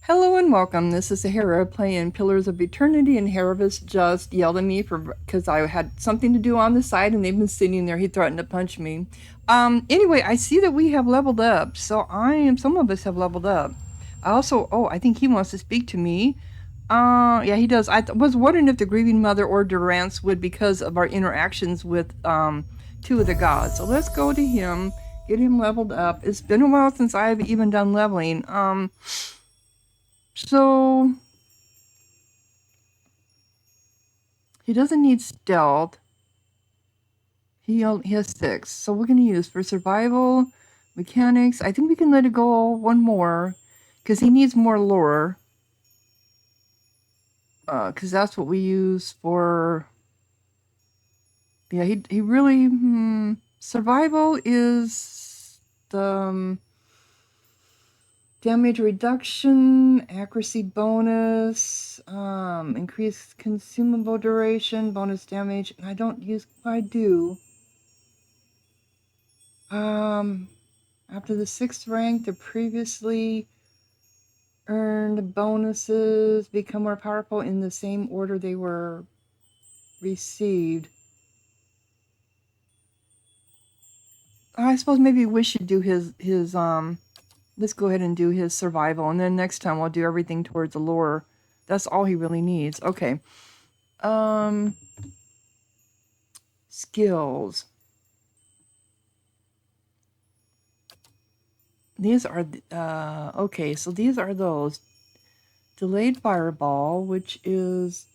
Hello and welcome. This is Sahara playing Pillars of Eternity, and Harabus just yelled at me for because I had something to do on the side, and they've been sitting there. He threatened to punch me. Anyway, I see that we have leveled up, so some of us have leveled up. I also, I think he wants to speak to me. Yeah, he does. Was wondering if the Grieving Mother or Durance would because of our interactions with two of the gods. So let's go to him, get him leveled up. It's been a while since I've even done leveling. So he doesn't need stealth. He has 6. So we're going to use for survival, mechanics. I think we can let it go one more because he needs more lore. Because that's what we use for. Yeah, he really. Survival is the damage reduction, accuracy bonus, increased consumable duration, bonus damage. And I don't use. I do. After the 6th rank, the previously earned bonuses become more powerful in the same order they were received. I suppose maybe we should do his let's go ahead and do his survival, and then next time we'll do everything towards the lore. That's all he really needs. Okay. Skills. These are okay, so these are those. Delayed fireball, which is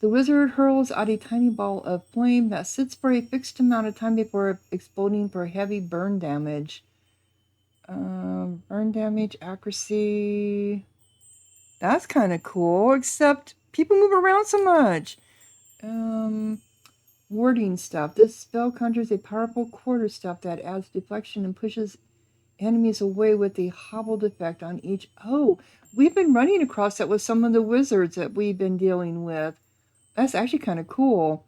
the wizard hurls out a tiny ball of flame that sits for a fixed amount of time before exploding for heavy burn damage. Burn damage, accuracy. That's kind of cool, except people move around so much. Warding stuff. This spell conjures a powerful quarterstaff that adds deflection and pushes enemies away with a hobbled effect on each. Oh, we've been running across that with some of the wizards that we've been dealing with. That's actually kind of cool.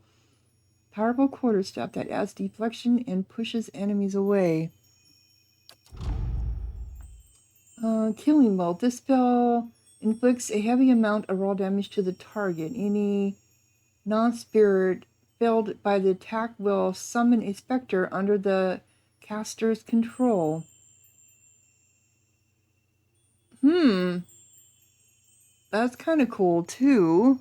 Powerful quarterstaff that adds deflection and pushes enemies away. Killing Bolt. This spell inflicts a heavy amount of raw damage to the target. Any non-spirit failed by the attack will summon a specter under the caster's control. That's kind of cool too.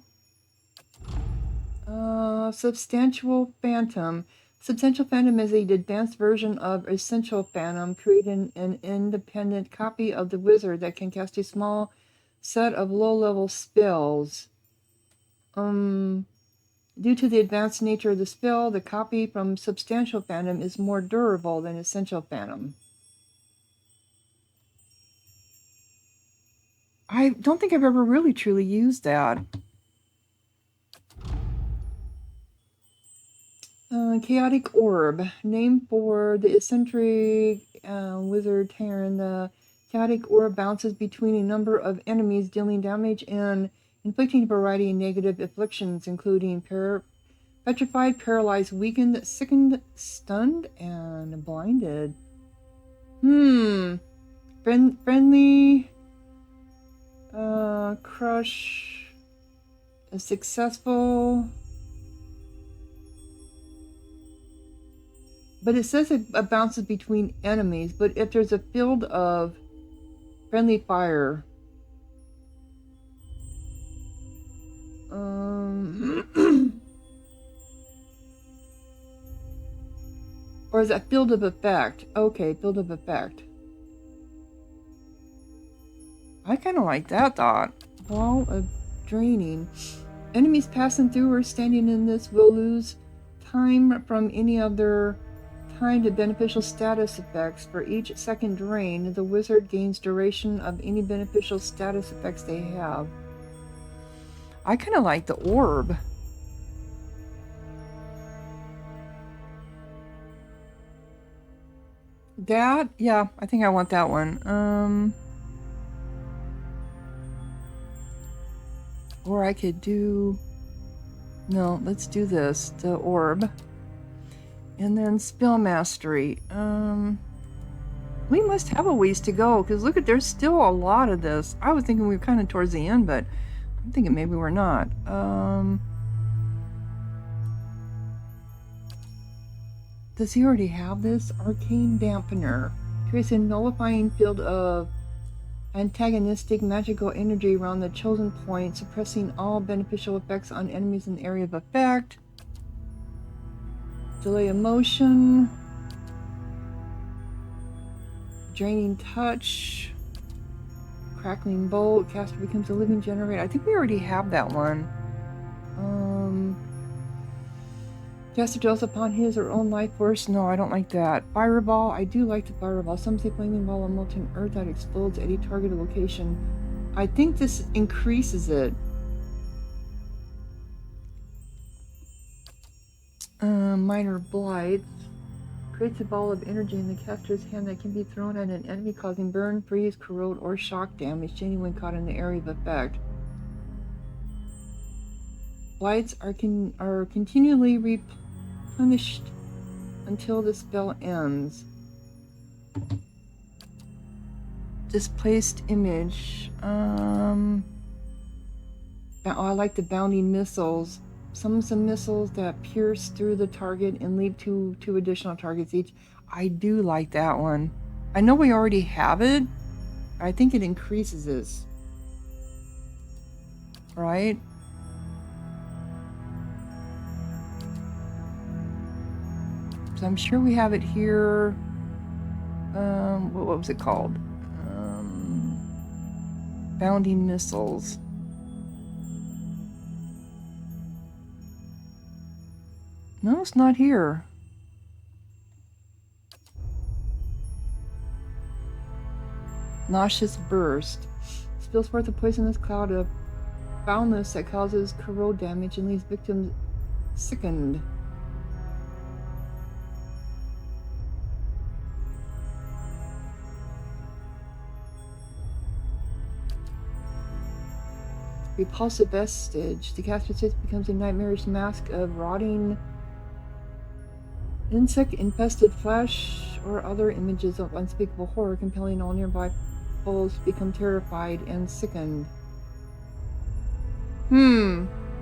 Substantial Phantom. Substantial Phantom is an advanced version of Essential Phantom, creating an independent copy of the wizard that can cast a small set of low-level spells. Due to the advanced nature of the spell, the copy from Substantial Phantom is more durable than Essential Phantom. I don't think I've ever really truly used that. Chaotic Orb, named for the eccentric wizard Terran. The Chaotic Orb bounces between a number of enemies, dealing damage and inflicting a variety of negative afflictions, including petrified, paralyzed, weakened, sickened, stunned, and blinded. Friendly crush is successful. But it says it bounces between enemies, but if there's a field of friendly fire, or is that field of effect? Okay, field of effect. I kind of like that thought. Ball of draining. Enemies passing through or standing in this will lose time from any other time to beneficial status effects. For each second drain, the wizard gains duration of any beneficial status effects they have. I kind of like the orb. That? Yeah, I think I want that one. Or I could do... No, let's do this. The orb. And then spell mastery. We must have a ways to go, because look at, there's still a lot of this. I was thinking we were kind of towards the end, but I'm thinking maybe we're not. Does he already have this? Arcane Dampener. Creates a nullifying field of antagonistic magical energy around the chosen point, suppressing all beneficial effects on enemies in the area of effect. Delay emotion. Draining touch. Crackling bolt. Caster becomes a living generator. I think we already have that one. Caster dwells upon his or own life force. No, I don't like that. Fireball. I do like the fireball. Some say flaming ball of molten earth that explodes at a targeted location. I think this increases it. Minor blight. Creates a ball of energy in the caster's hand that can be thrown at an enemy, causing burn, freeze, corrode, or shock damage to anyone caught in the area of effect. Blights are continually replenished until the spell ends. Displaced image. Oh, I like the bounding missiles. Some missiles that pierce through the target and leave two additional targets each. I do like that one. I know we already have it. I think it increases this. Right? So I'm sure we have it here. What was it called? Bounding missiles. No, it's not here. Nauseous burst. Spills forth a poisonous cloud of foulness that causes corrode damage and leaves victims sickened. Repulsive vestige. The caster's face becomes a nightmarish mask of rotting insect-infested flesh or other images of unspeakable horror, compelling all nearby foes to become terrified and sickened.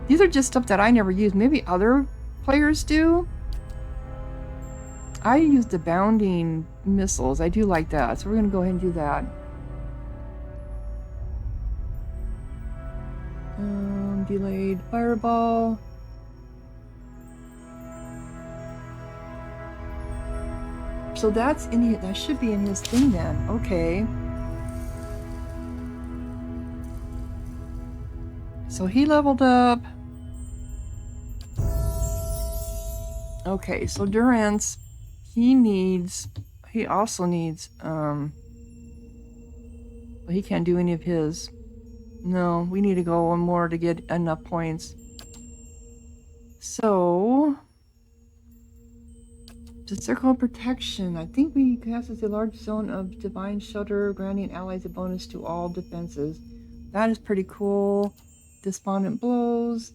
These are just stuff that I never use. Maybe other players do? I use the bounding missiles. I do like that, so we're going to go ahead and do that. Delayed fireball. So that's in here. That should be in his thing then. Okay. So he leveled up. Okay, so Durance, he also needs, but he can't do any of his. No, we need to go one more to get enough points. So, the Circle of Protection. I think we cast as a large zone of divine shelter, granting allies a bonus to all defenses. That is pretty cool. Despondent blows.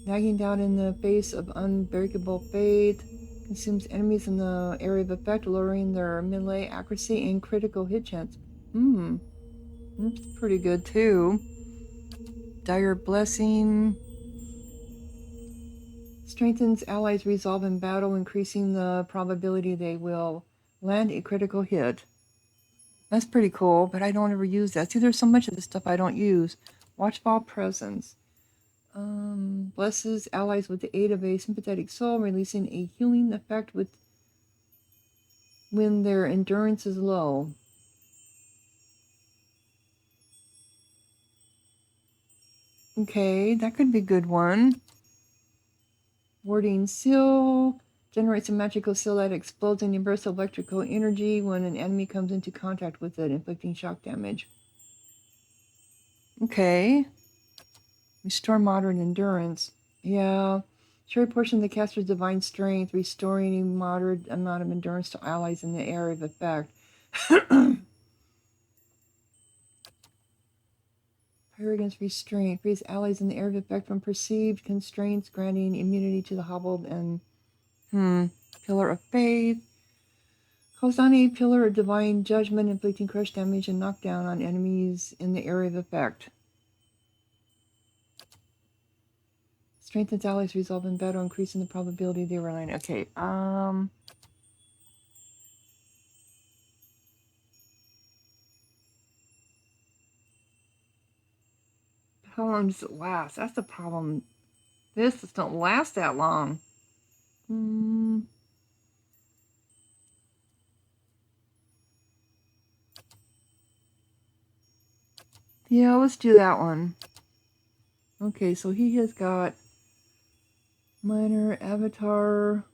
Nagging down in the face of unbreakable faith. Consumes enemies in the area of effect, lowering their melee accuracy and critical hit chance. That's pretty good too. Dire Blessing. Strengthens allies' resolve in battle, increasing the probability they will land a critical hit. That's pretty cool, but I don't ever use that. See, there's so much of this stuff I don't use. Watchful Presence. Blesses allies with the aid of a sympathetic soul, releasing a healing effect when their endurance is low. Okay, that could be a good one. Warding Seal. Generates a magical seal that explodes and bursts electrical energy when an enemy comes into contact with it, inflicting shock damage. Okay. Restore moderate endurance. Yeah. Share a portion of the caster's divine strength, restoring a moderate amount of endurance to allies in the area of effect. Fire against restraint. Frees allies in the area of effect from perceived constraints, granting immunity to the hobbled and Pillar of Faith. Calls down a pillar of divine judgment, inflicting crush damage and knockdown on enemies in the area of effect. Strengthens allies resolve in battle, increasing the probability they were lying. Okay, how long does it last? That's the problem. This just don't last that long. Yeah, let's do that one. Okay, so he has got minor avatar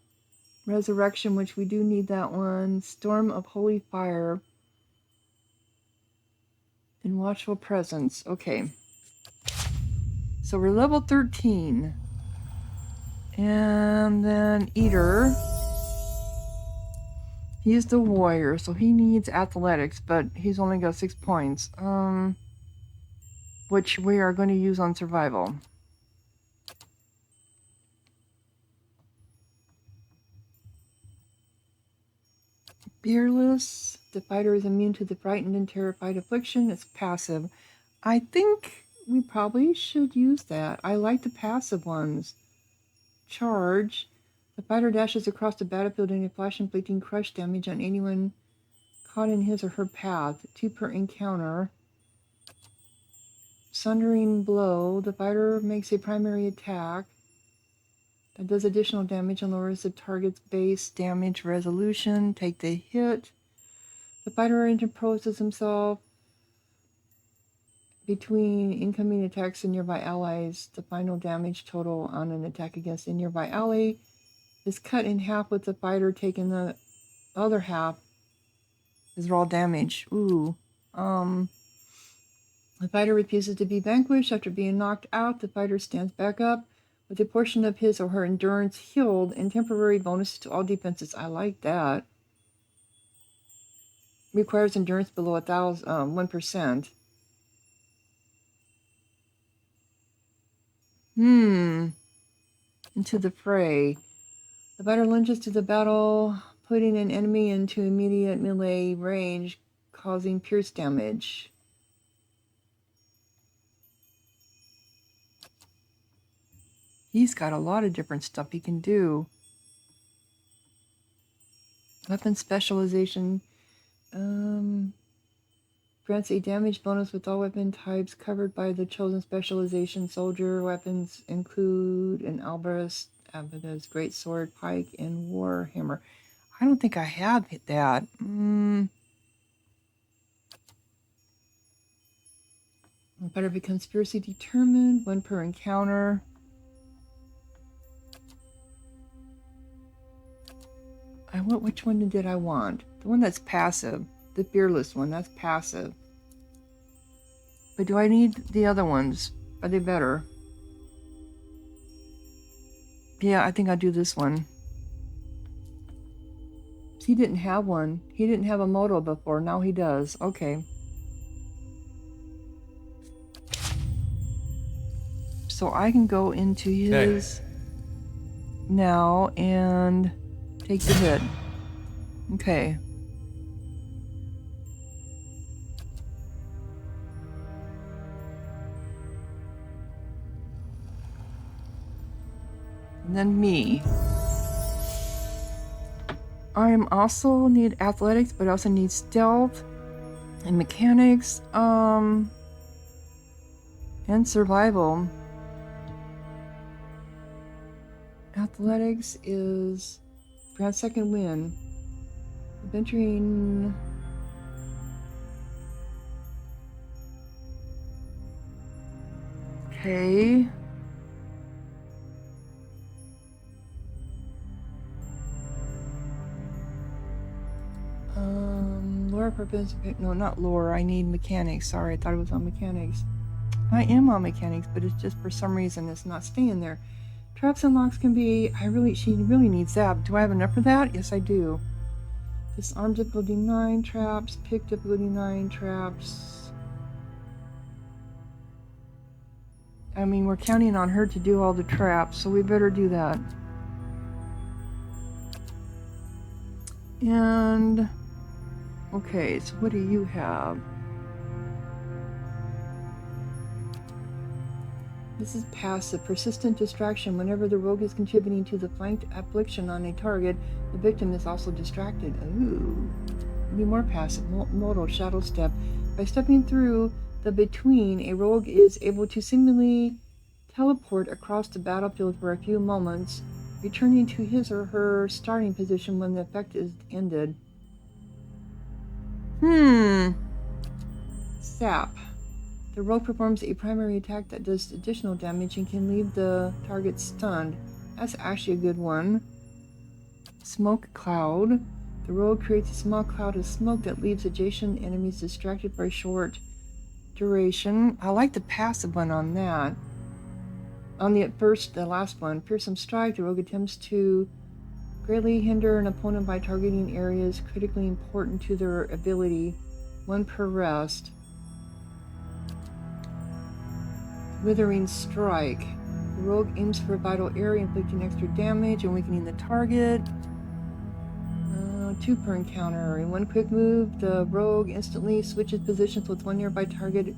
resurrection, which we do need that one. Storm of holy fire and watchful presence. Okay. So we're level 13. And then Eater. He's the warrior, so he needs athletics, but he's only got 6 points. Which we are going to use on survival. Fearless. The fighter is immune to the frightened and terrified affliction. It's passive. I think we probably should use that. I like the passive ones. Charge. The fighter dashes across the battlefield in a flash, inflicting crush damage on anyone caught in his or her path. 2 per encounter. Sundering blow. The fighter makes a primary attack that does additional damage and lowers the target's base damage resolution. Take the hit. The fighter interposes himself between incoming attacks and nearby allies. The final damage total on an attack against a nearby ally is cut in half, with the fighter taking the other half as raw damage. Ooh. The fighter refuses to be vanquished. After being knocked out, the fighter stands back up with a portion of his or her endurance healed and temporary bonuses to all defenses. I like that. Requires endurance below 1%. Into the fray. The fighter lunges to the battle, putting an enemy into immediate melee range, causing pierce damage. He's got a lot of different stuff he can do. Weapon specialization. Grants a damage bonus with all weapon types covered by the chosen specialization. Soldier weapons include an arbalest, great sword, pike, and war hammer. I don't think I have that. Better becomes fiercely determined. 1 per encounter. Which one did I want? The one that's passive. The fearless one. That's passive. But do I need the other ones? Are they better? Yeah, I think I'll do this one. He didn't have one. He didn't have a moto before. Now he does. Okay. So I can go into his now and take the hit. Okay. And then me. I also need athletics, but I also need stealth and mechanics, and survival. Athletics is grant second win. Adventuring. Okay. Lore purpose. No, not lore. I need mechanics. Sorry, I thought it was on mechanics. I am on mechanics, but it's just for some reason it's not staying there. Traps and locks can be. She really needs that. Do I have enough for that? Yes, I do. Disarm difficulty 9 traps. Pick difficulty 9 traps. I mean, we're counting on her to do all the traps, so we better do that. And okay, so what do you have? This is passive. Persistent distraction. Whenever the rogue is contributing to the flanked affliction on a target, the victim is also distracted. Ooh. Be more passive. Modal shadow step. By stepping through the between, a rogue is able to seemingly teleport across the battlefield for a few moments, returning to his or her starting position when the effect is ended. Sap. The rogue performs a primary attack that does additional damage and can leave the target stunned. That's actually a good one. Smoke cloud. The rogue creates a small cloud of smoke that leaves adjacent enemies distracted for a short duration. I like the passive one on that. On the last one, fearsome strike. The rogue attempts to greatly hinder an opponent by targeting areas critically important to their ability. 1 per rest. Withering strike. The rogue aims for a vital area, inflicting extra damage and weakening the target. 2 per encounter. In one quick move, the rogue instantly switches positions with one nearby target,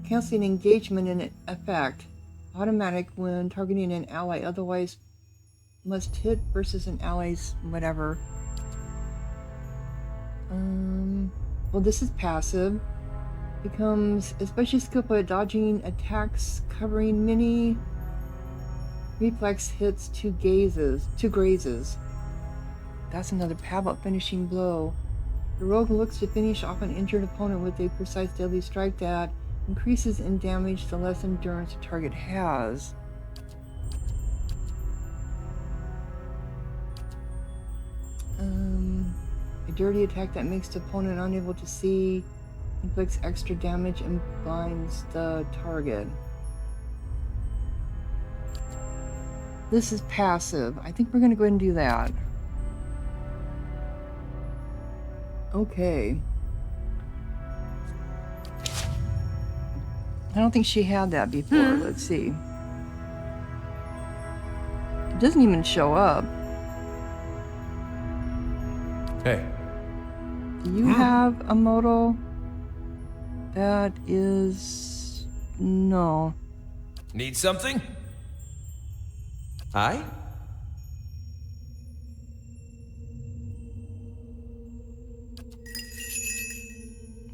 canceling engagement in effect. Automatic when targeting an ally, otherwise must hit versus an ally's whatever. Well, this is passive. Becomes especially skillful at dodging attacks, covering many reflex hits to grazes. That's another Pavlov finishing blow. The rogue looks to finish off an injured opponent with a precise deadly strike that increases in damage the less endurance the target has. A dirty attack that makes the opponent unable to see, inflicts extra damage, and blinds the target. This is passive. I think we're going to go ahead and do that. Okay. I don't think she had that before. Let's see. It doesn't even show up. Hey. Do you have a modal? That is... no. Need something? Aye?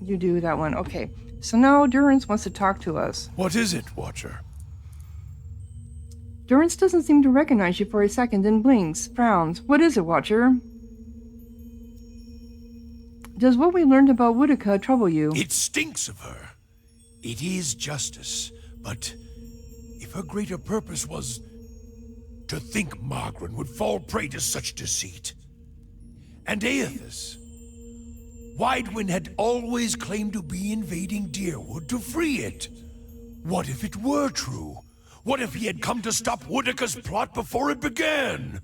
You do that one. Okay. So now Durance wants to talk to us. What is it, Watcher? Durance doesn't seem to recognize you for a second, then blinks, frowns. What is it, Watcher? Does what we learned about Woodica trouble you? It stinks of her. It is justice, but if her greater purpose was to think Margaret would fall prey to such deceit. And Aethys, Widewind had always claimed to be invading Deerwood to free it. What if it were true? What if he had come to stop Woodica's plot before it began?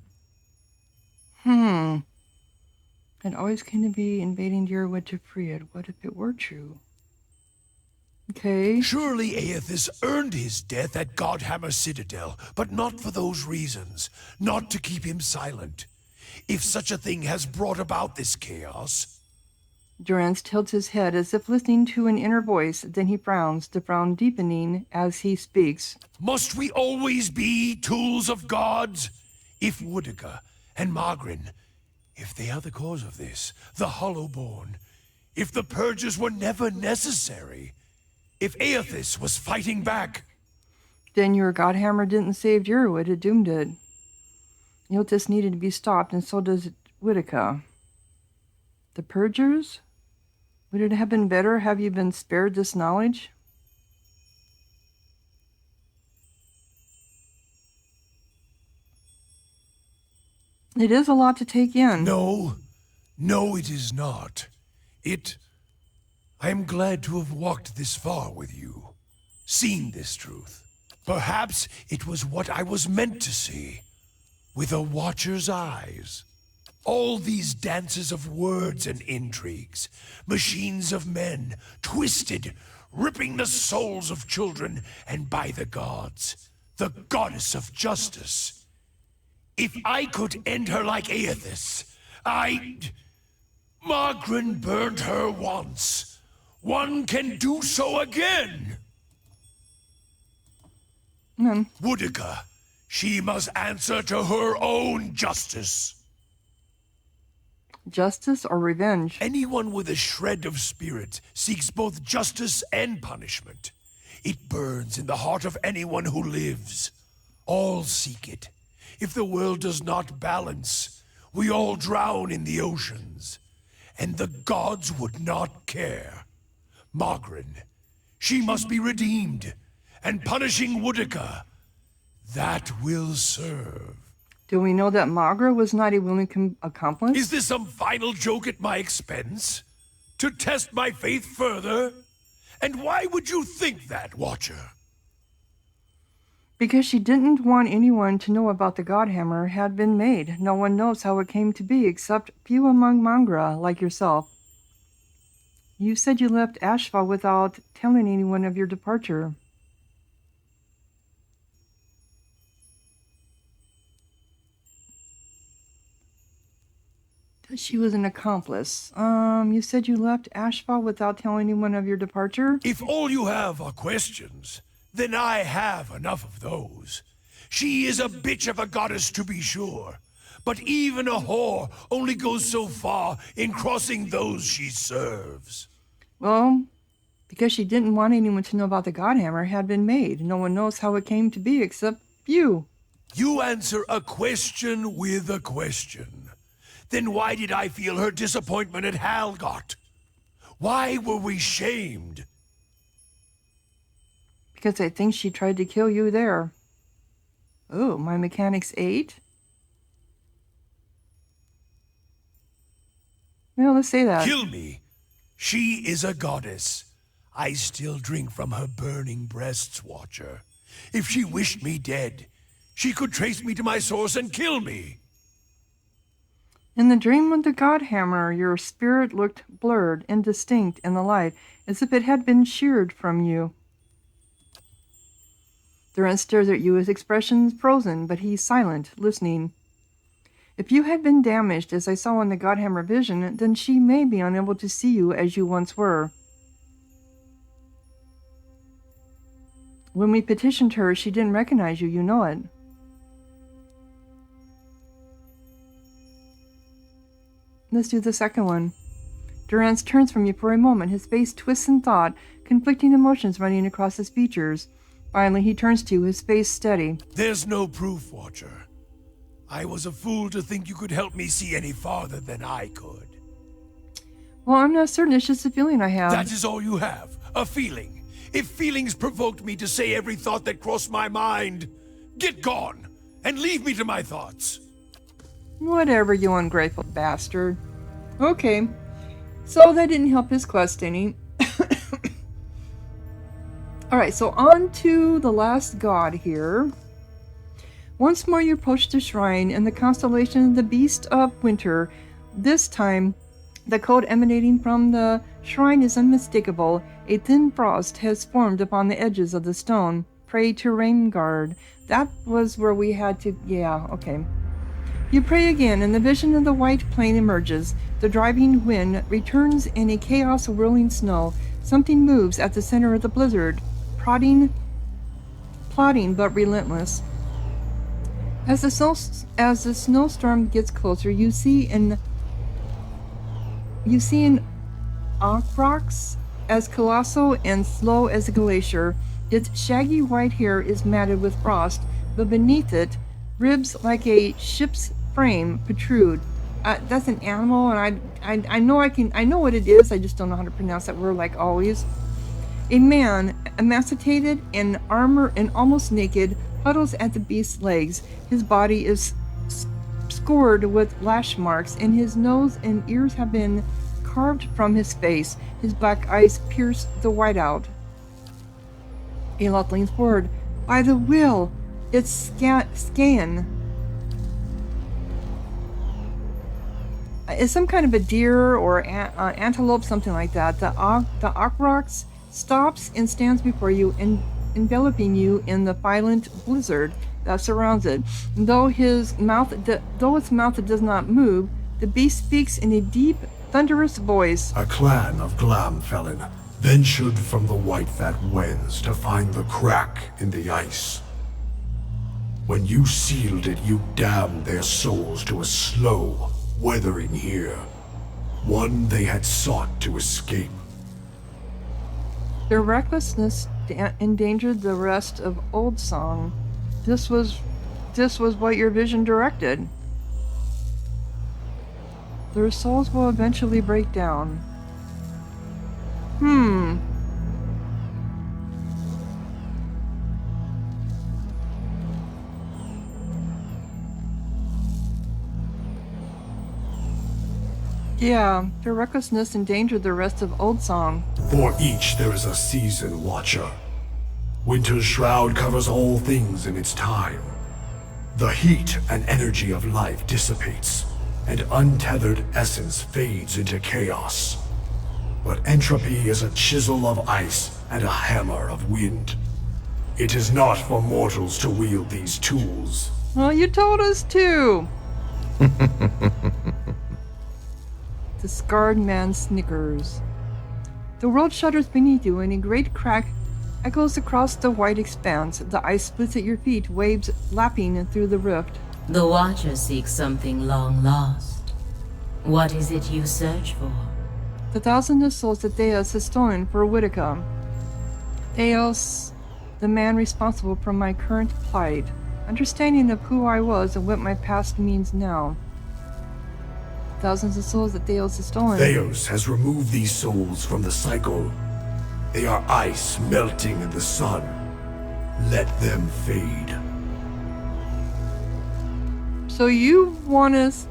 It always came to be invading Deerwood to free it. What if it were true? Okay. Surely Aethys earned his death at Godhammer Citadel, but not for those reasons. Not to keep him silent. If such a thing has brought about this chaos... Durance tilts his head as if listening to an inner voice, then he frowns, the frown deepening as he speaks. Must we always be tools of gods? If Woodica and Margaret, if they are the cause of this, the Hollowborn, if the purges were never necessary, if Aethys was fighting back... Then your Godhammer didn't save Deerwood, it doomed it. Iltis needed to be stopped, and so does Woodica. The Purgers? Would it have been better have you been spared this knowledge? It is a lot to take in. No, it is not. I am glad to have walked this far with you, seen this truth. Perhaps it was what I was meant to see, with a Watcher's eyes. All these dances of words and intrigues, machines of men, twisted, ripping the souls of children, and by the gods, the goddess of justice. If I could end her like Aethys, Margaret burned her once. One can do so again. Woodica, she must answer to her own justice. Justice or revenge? Anyone with a shred of spirit seeks both justice and punishment. It burns in the heart of anyone who lives. All seek it. If the world does not balance, we all drown in the oceans. And the gods would not care. Margaret, she must be redeemed. And punishing Woodica, that will serve. Do we know that Magra was not a willing accomplice? Is this some final joke at my expense? To test my faith further? And why would you think that, Watcher? Because she didn't want anyone to know about the Godhammer had been made. No one knows how it came to be except few among Mangra, like yourself. You said you left Ashval without telling anyone of your departure. She was an accomplice. You said you left Ashval without telling anyone of your departure? If all you have are questions, then I have enough of those. She is a bitch of a goddess, to be sure. But even a whore only goes so far in crossing those she serves. Well, because she didn't want anyone to know about the Godhammer had been made. No one knows how it came to be except you. You answer a question with a question. Then why did I feel her disappointment at Halgot? Why were we shamed? Because I think she tried to kill you there. Oh, my mechanic's 8? Well, let's say that. Kill me. She is a goddess. I still drink from her burning breasts, Watcher. If she wished me dead, she could trace me to my source and kill me. In the dream of the Godhammer, your spirit looked blurred, indistinct in the light, as if it had been sheared from you. Duran stares at you, his expression frozen, but he's silent, listening. If you had been damaged, as I saw in the Godhammer vision, then she may be unable to see you as you once were. When we petitioned her, she didn't recognize you, you know it. Let's do the second one. Durance turns from you for a moment, his face twists in thought, conflicting emotions running across his features. Finally, he turns to you, his face steady. There's no proof, Watcher. I was a fool to think you could help me see any farther than I could. Well, I'm not certain, it's just a feeling I have. That is all you have, a feeling. If feelings provoked me to say every thought that crossed my mind, get gone, and leave me to my thoughts. Whatever, you ungrateful bastard. Okay, so that didn't help his quest any. Alright, so on to the last god here. Once more you approach the shrine in the constellation of the Beast of Winter. This time, the code emanating from the shrine is unmistakable. A thin frost has formed upon the edges of the stone. Pray to Rainguard. That was where we had to... yeah, okay. You pray again, and the vision of the white plain emerges. The driving wind returns in a chaos of whirling snow. Something moves at the center of the blizzard, plotting but relentless. As the snowstorm gets closer, you see an Aurochs as colossal and slow as a glacier. Its shaggy white hair is matted with frost, but beneath it, ribs like a ship's frame protrude. That's an animal, and I know what it is. I just don't know how to pronounce that word, like always. A man, emaciated in armor and almost naked, huddles at the beast's legs. His body is scored with lash marks, and his nose and ears have been carved from his face. His black eyes pierce the white out. Aloth leans forward. By the will, it's scan. It's some kind of a deer or antelope, something like that. The Aurochs stops and stands before you, enveloping you in the violent blizzard that surrounds it. Though its mouth does not move, The beast speaks in a deep, thunderous voice. A clan of Glamfelin ventured from the White Fat Wens to find the crack in the ice. When you sealed it, you damned their souls to a slow weathering here, one they had sought to escape. Their recklessness endangered the rest of Old Song. This was what your vision directed. Their souls will eventually break down. Yeah, their recklessness endangered the rest of Old Song. For each there is a season watcher. Winter's shroud covers all things in its time. The heat and energy of life dissipates, and untethered essence fades into chaos. But entropy is a chisel of ice and a hammer of wind. It is not for mortals to wield these tools. Well, you told us to. The scarred man snickers. The world shudders beneath you, and a great crack echoes across the white expanse. The ice splits at your feet, waves lapping through the rift. The Watcher seeks something long lost. What is it you search for? The thousands of souls that Thaos has stolen for Whitaker. Thaos, the man responsible for my current plight, understanding of who I was and what my past means now. Thousands of souls that Thaos has stolen. Thaos has removed these souls from the cycle. They are ice melting in the sun. Let them fade. So you want us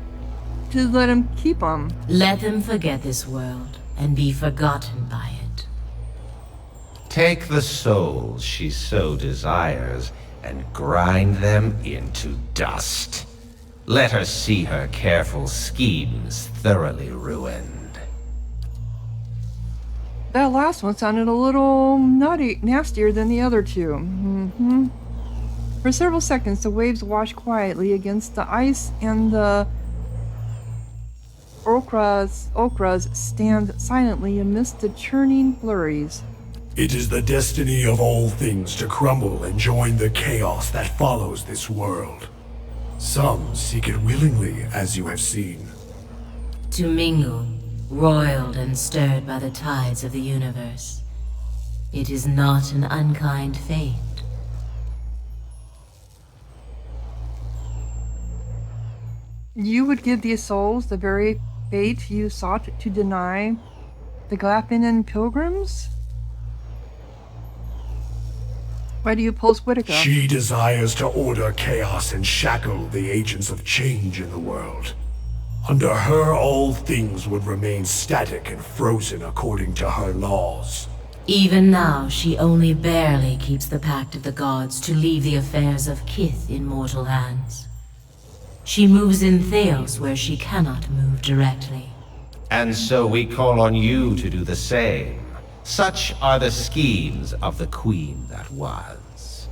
to let him keep them? Let them forget this world and be forgotten by it. Take the souls she so desires and grind them into dust. Let her see her careful schemes thoroughly ruined. That last one sounded a little nastier than the other two. For several seconds, the waves washed quietly against the ice, and the okras stand silently amidst the churning flurries. It is the destiny of all things to crumble and join the chaos that follows this world. Some seek it willingly, as you have seen. To mingle, roiled and stirred by the tides of the universe. It is not an unkind fate. You would give these souls the very fate you sought to deny the Glapinen pilgrims? Why do you oppose Whitaker? She desires to order chaos and shackle the agents of change in the world. Under her, all things would remain static and frozen according to her laws. Even now, she only barely keeps the pact of the gods to leave the affairs of Kith in mortal hands. She moves in Thaos where she cannot move directly. And so we call on you to do the same. Such are the schemes of the Queen that was.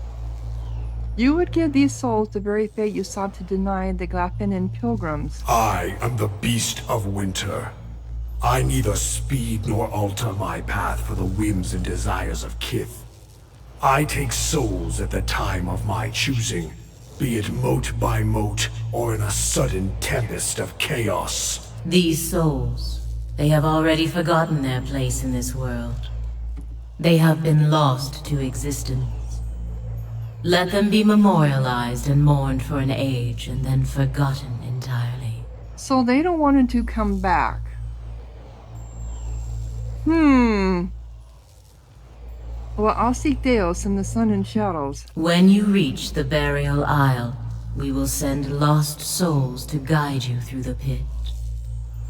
You would give these souls the very fate you sought to deny the Glapinen pilgrims. I am the beast of winter. I neither speed nor alter my path for the whims and desires of Kith. I take souls at the time of my choosing, be it mote by mote or in a sudden tempest of chaos. These souls, they have already forgotten their place in this world. They have been lost to existence. Let them be memorialized and mourned for an age and then forgotten entirely. So they don't want to come back. Well, I'll seek Thaos in the sun and shadows. When you reach the burial isle, we will send lost souls to guide you through the pit.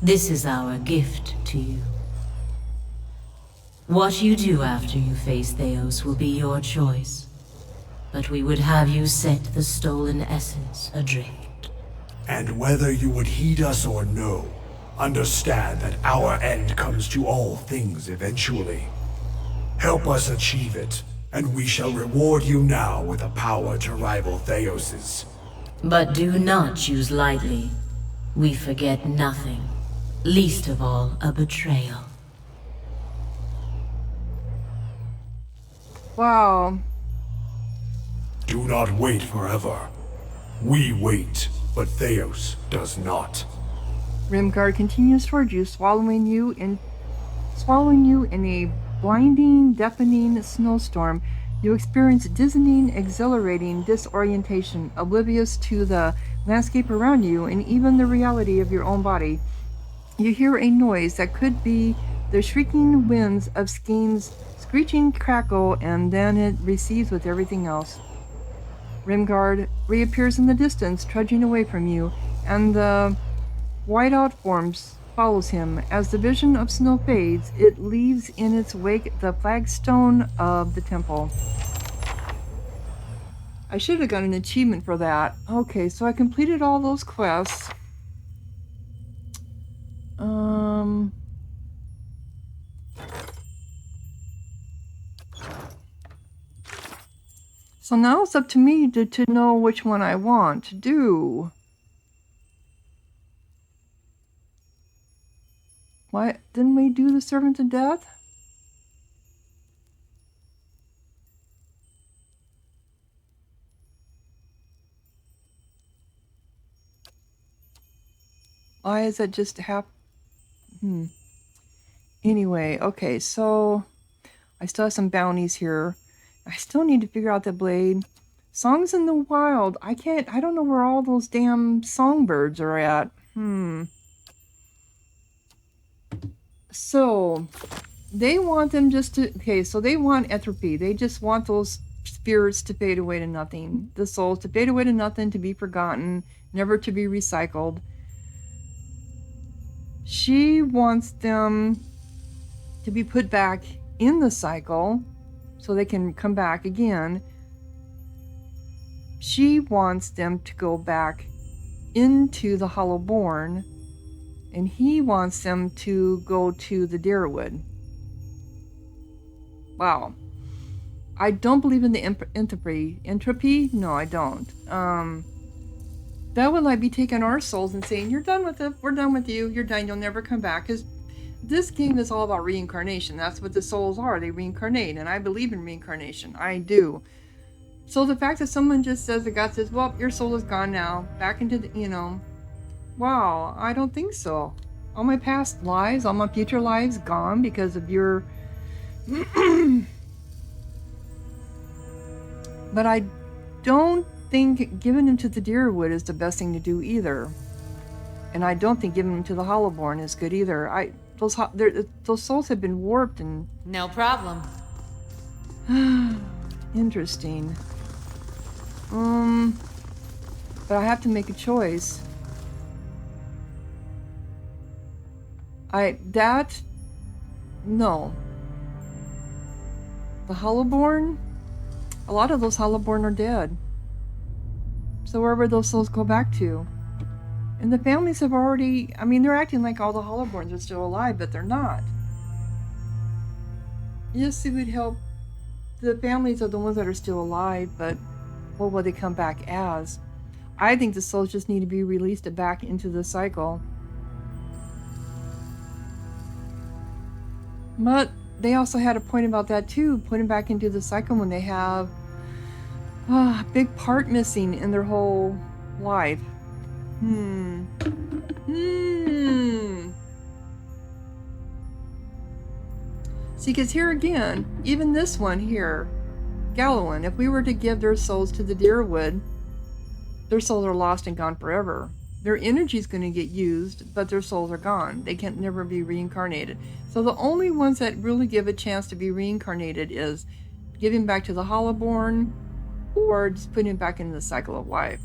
This is our gift to you. What you do after you face Thaos will be your choice, but we would have you set the stolen essence adrift. And whether you would heed us or no, understand that our end comes to all things eventually. Help us achieve it, and we shall reward you now with a power to rival Thaos's. But do not choose lightly. We forget nothing, least of all a betrayal. Wow. Do not wait forever. We wait, but Thaos does not. Rimgard continues toward you, swallowing you in a blinding, deafening snowstorm. You experience dizzying, exhilarating disorientation, oblivious to the landscape around you and even the reality of your own body. You hear a noise that could be the shrieking winds of Skeen's screeching crackle, and then it recedes with everything else. Rimgard reappears in the distance, trudging away from you, and the white-out forms follows him. As the vision of snow fades, it leaves in its wake the flagstone of the temple. I should have got an achievement for that. Okay, so I completed all those quests. So now it's up to me to know which one I want to do. Why didn't we do the Servant of Death? Why is that just Anyway, okay, so I still have some bounties here. I still need to figure out the blade. Songs in the Wild. I don't know where all those damn songbirds are at. So, they want them just to... Okay, so they want entropy. They just want those spirits to fade away to nothing. The souls to fade away to nothing, to be forgotten, never to be recycled. She wants them to be put back in the cycle so they can come back again. She wants them to go back into the Hollowborn, and he wants them to go to the Deerwood. Wow. I don't believe in the entropy. Entropy? No, I don't. That would like be taking our souls and saying, you're done with it. We're done with you. You're done. You'll never come back. Because this game is all about reincarnation. That's what the souls are. They reincarnate. And I believe in reincarnation. I do. So the fact that someone just says, the God says, well, your soul is gone now. Back into the, wow, I don't think so. All my past lives, all my future lives gone because of your... But I don't think giving them to the Deerwood is the best thing to do either. And I don't think giving them to the Hollowborn is good either. Those souls have been warped and... No problem. Interesting. But I have to make a choice. No. The Hollowborn? A lot of those Hollowborn are dead. So wherever those souls go back to. And the families have already... I mean, they're acting like all the Hollowborns are still alive, but they're not. Yes, it would help. The families are the ones that are still alive, but what will they come back as? I think the souls just need to be released back into the cycle. But they also had a point about that too, putting back into the cycle when they have a big part missing in their whole life. See, because here again, even this one here, Gallowin, if we were to give their souls to the Deerwood, their souls are lost and gone forever. Their energy is going to get used, but their souls are gone. They can never be reincarnated. So the only ones that really give a chance to be reincarnated is giving back to the Hollowborn or just putting it back into the cycle of life.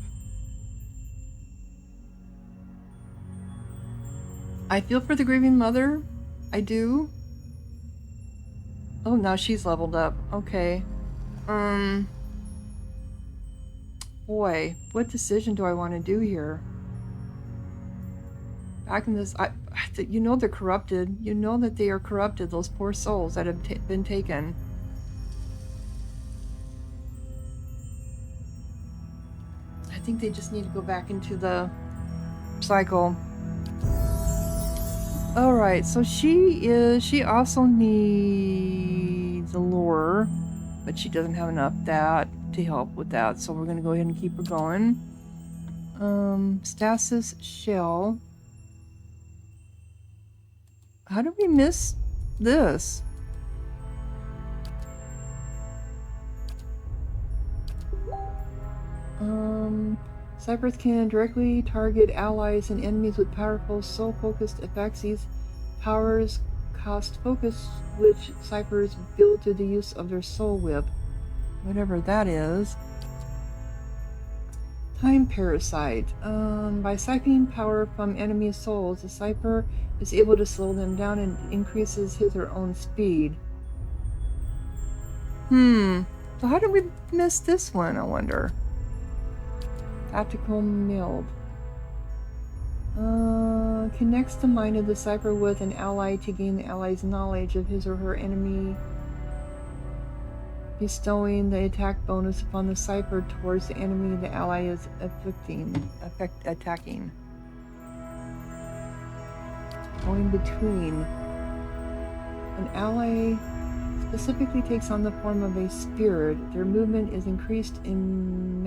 I feel for the grieving mother. I do. Oh, now she's leveled up. Okay. Boy, what decision do I want to do here? Back in this... you know they're corrupted. You know that they are corrupted, those poor souls that have been taken. I think they just need to go back into the cycle. Alright, so she also needs a lure, but she doesn't have enough that to help with that, so we're gonna go ahead and keep her going. Stasis shell. How did we miss this? Cyphers can directly target allies and enemies with powerful soul-focused effects. These powers cost focus, which Cyphers build through the use of their soul whip. Whatever that is. Time parasite. By siphoning power from enemy souls, the Cypher is able to slow them down and increases his or her own speed. So how did we miss this one, I wonder? Tactical Mild. Connects the mind of the Cypher with an ally to gain the ally's knowledge of his or her enemy, bestowing the attack bonus upon the Cypher towards the enemy the ally is attacking. Going between. An ally specifically takes on the form of a spirit. Their movement is increased in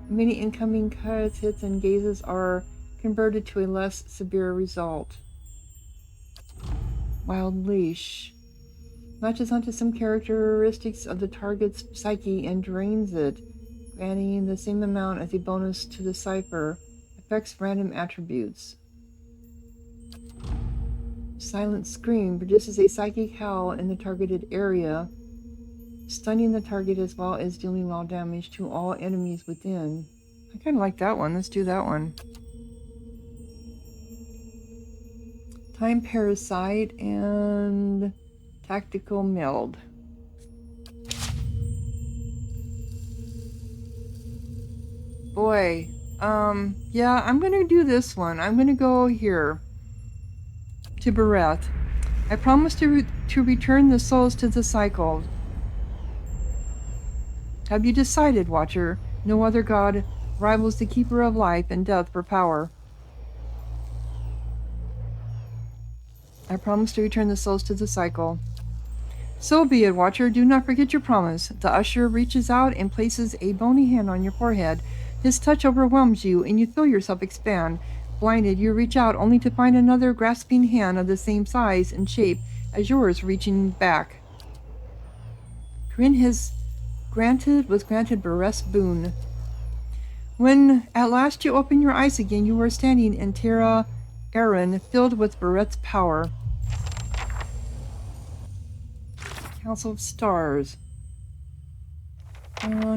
many incoming cuts, hits, and gazes are converted to a less severe result. Wild Leash. Latches onto some characteristics of the target's psyche and drains it, granting the same amount as a bonus to the Cypher. Affects random attributes. Silent Scream produces a psychic howl in the targeted area, stunning the target as well as dealing raw damage to all enemies within. I kind of like that one. Let's do that one. Time Parasite and Tactical Meld. Boy, yeah, I'm gonna do this one. I'm gonna go here to Berath. I promise to return the souls to the cycle. Have you decided, Watcher? No other god rivals the Keeper of Life and Death for power. I promise to return the souls to the cycle. So be it, Watcher. Do not forget your promise. The usher reaches out and places a bony hand on your forehead. His touch overwhelms you, and you feel yourself expand. Blinded, you reach out only to find another grasping hand of the same size and shape as yours reaching back. Corinne was granted Berath's boon. When at last you open your eyes again, you are standing in Terra Aaron, filled with Berath's power. Council of Stars.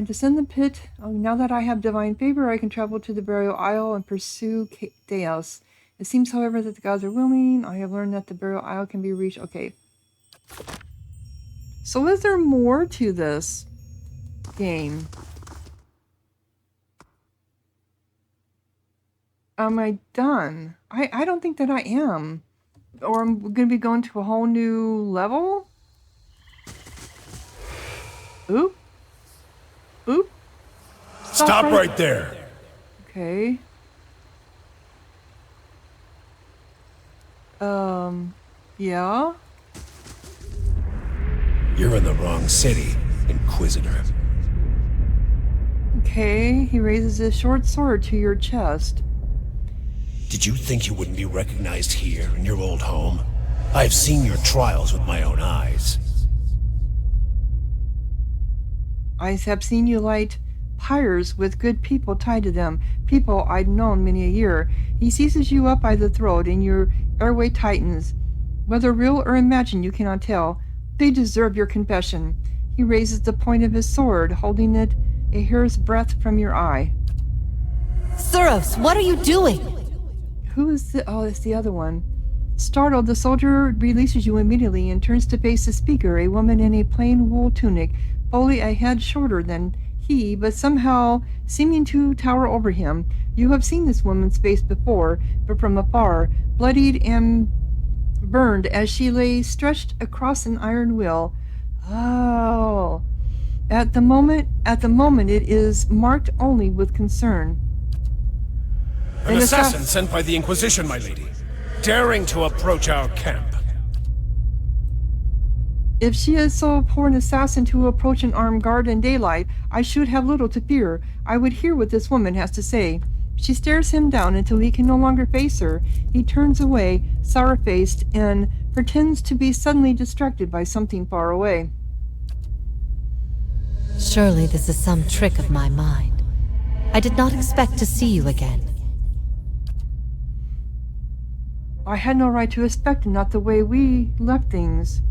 Descend the pit. Now that I have divine favor, I can travel to the burial isle and pursue Thaos. It seems, however, that the gods are willing. I have learned that the burial isle can be reached. Okay. So is there more to this game? Am I done? I don't think that I am. Or I'm going to be going to a whole new level? Oop. Oop. Stop right there. Okay. Yeah? You're in the wrong city, Inquisitor. Okay, he raises his short sword to your chest. Did you think you wouldn't be recognized here in your old home? I've seen your trials with my own eyes. I have seen you light pyres with good people tied to them, people I'd known many a year. He seizes you up by the throat, and your airway tightens. Whether real or imagined, you cannot tell. They deserve your confession. He raises the point of his sword, holding it a hair's breadth from your eye. Thaos, what are you doing? Who is the... Oh, it's the other one. Startled, the soldier releases you immediately and turns to face the speaker, a woman in a plain wool tunic, only a head shorter than he, but somehow seeming to tower over him. You have seen this woman's face before, but from afar, bloodied and burned as she lay stretched across an iron wheel. Oh. At the moment it is marked only with concern. An assassin sent by the Inquisition, my lady, daring to approach our camp. If she is so poor an assassin to approach an armed guard in daylight, I should have little to fear. I would hear what this woman has to say. She stares him down until he can no longer face her. He turns away, sour-faced, and pretends to be suddenly distracted by something far away. Surely this is some trick of my mind. I did not expect to see you again. I had no right to expect it, not the way we left things.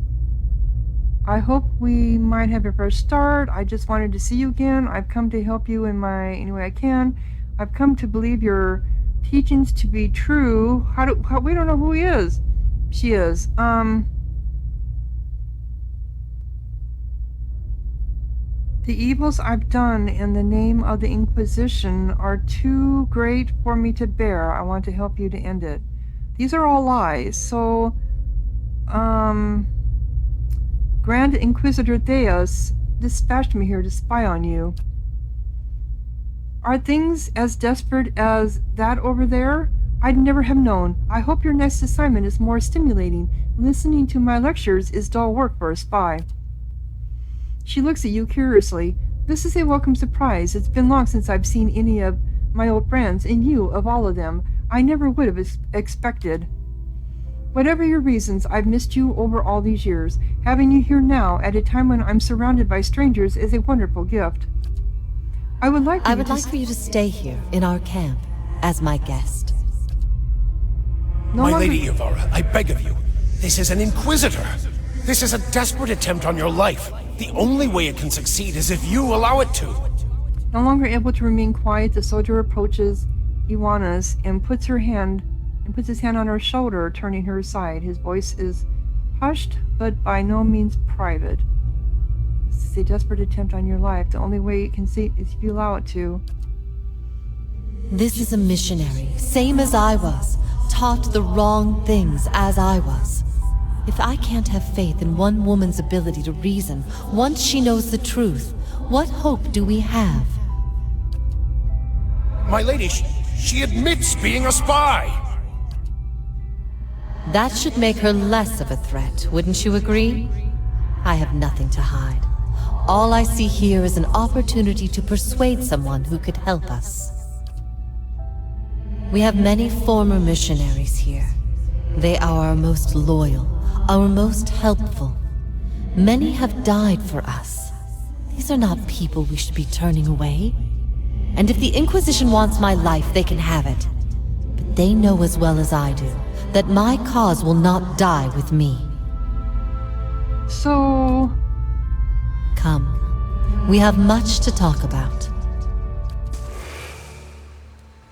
I hope we might have a fresh start. I just wanted to see you again. I've come to help you in any way I can. I've come to believe your teachings to be true. We don't know who he is. She is. The evils I've done in the name of the Inquisition are too great for me to bear. I want to help you to end it. These are all lies. So, Grand Inquisitor Thaos dispatched me here to spy on you. Are things as desperate as that over there? I'd never have known. I hope your next assignment is more stimulating. Listening to my lectures is dull work for a spy. She looks at you curiously. This is a welcome surprise. It's been long since I've seen any of my old friends, and you, of all of them, I never would have expected. Whatever your reasons, I've missed you over all these years. Having you here now, at a time when I'm surrounded by strangers, is a wonderful gift. I would like for you to stay here, in our camp, as my guest. My lady Iowara, I beg of you. This is an Inquisitor. This is a desperate attempt on your life. The only way it can succeed is if you allow it to. No longer able to remain quiet, the soldier approaches Iwana's and puts his hand on her shoulder, turning her aside. His voice is hushed, but by no means private. This is a desperate attempt on your life. The only way it can see is if you allow it to. This is a missionary, same as I was, taught the wrong things as I was. If I can't have faith in one woman's ability to reason once she knows the truth, what hope do we have? My lady, she admits being a spy. That should make her less of a threat, wouldn't you agree? I have nothing to hide. All I see here is an opportunity to persuade someone who could help us. We have many former missionaries here. They are our most loyal, our most helpful. Many have died for us. These are not people we should be turning away. And if the Inquisition wants my life, they can have it. But they know as well as I do that my cause will not die with me. So... Come. We have much to talk about.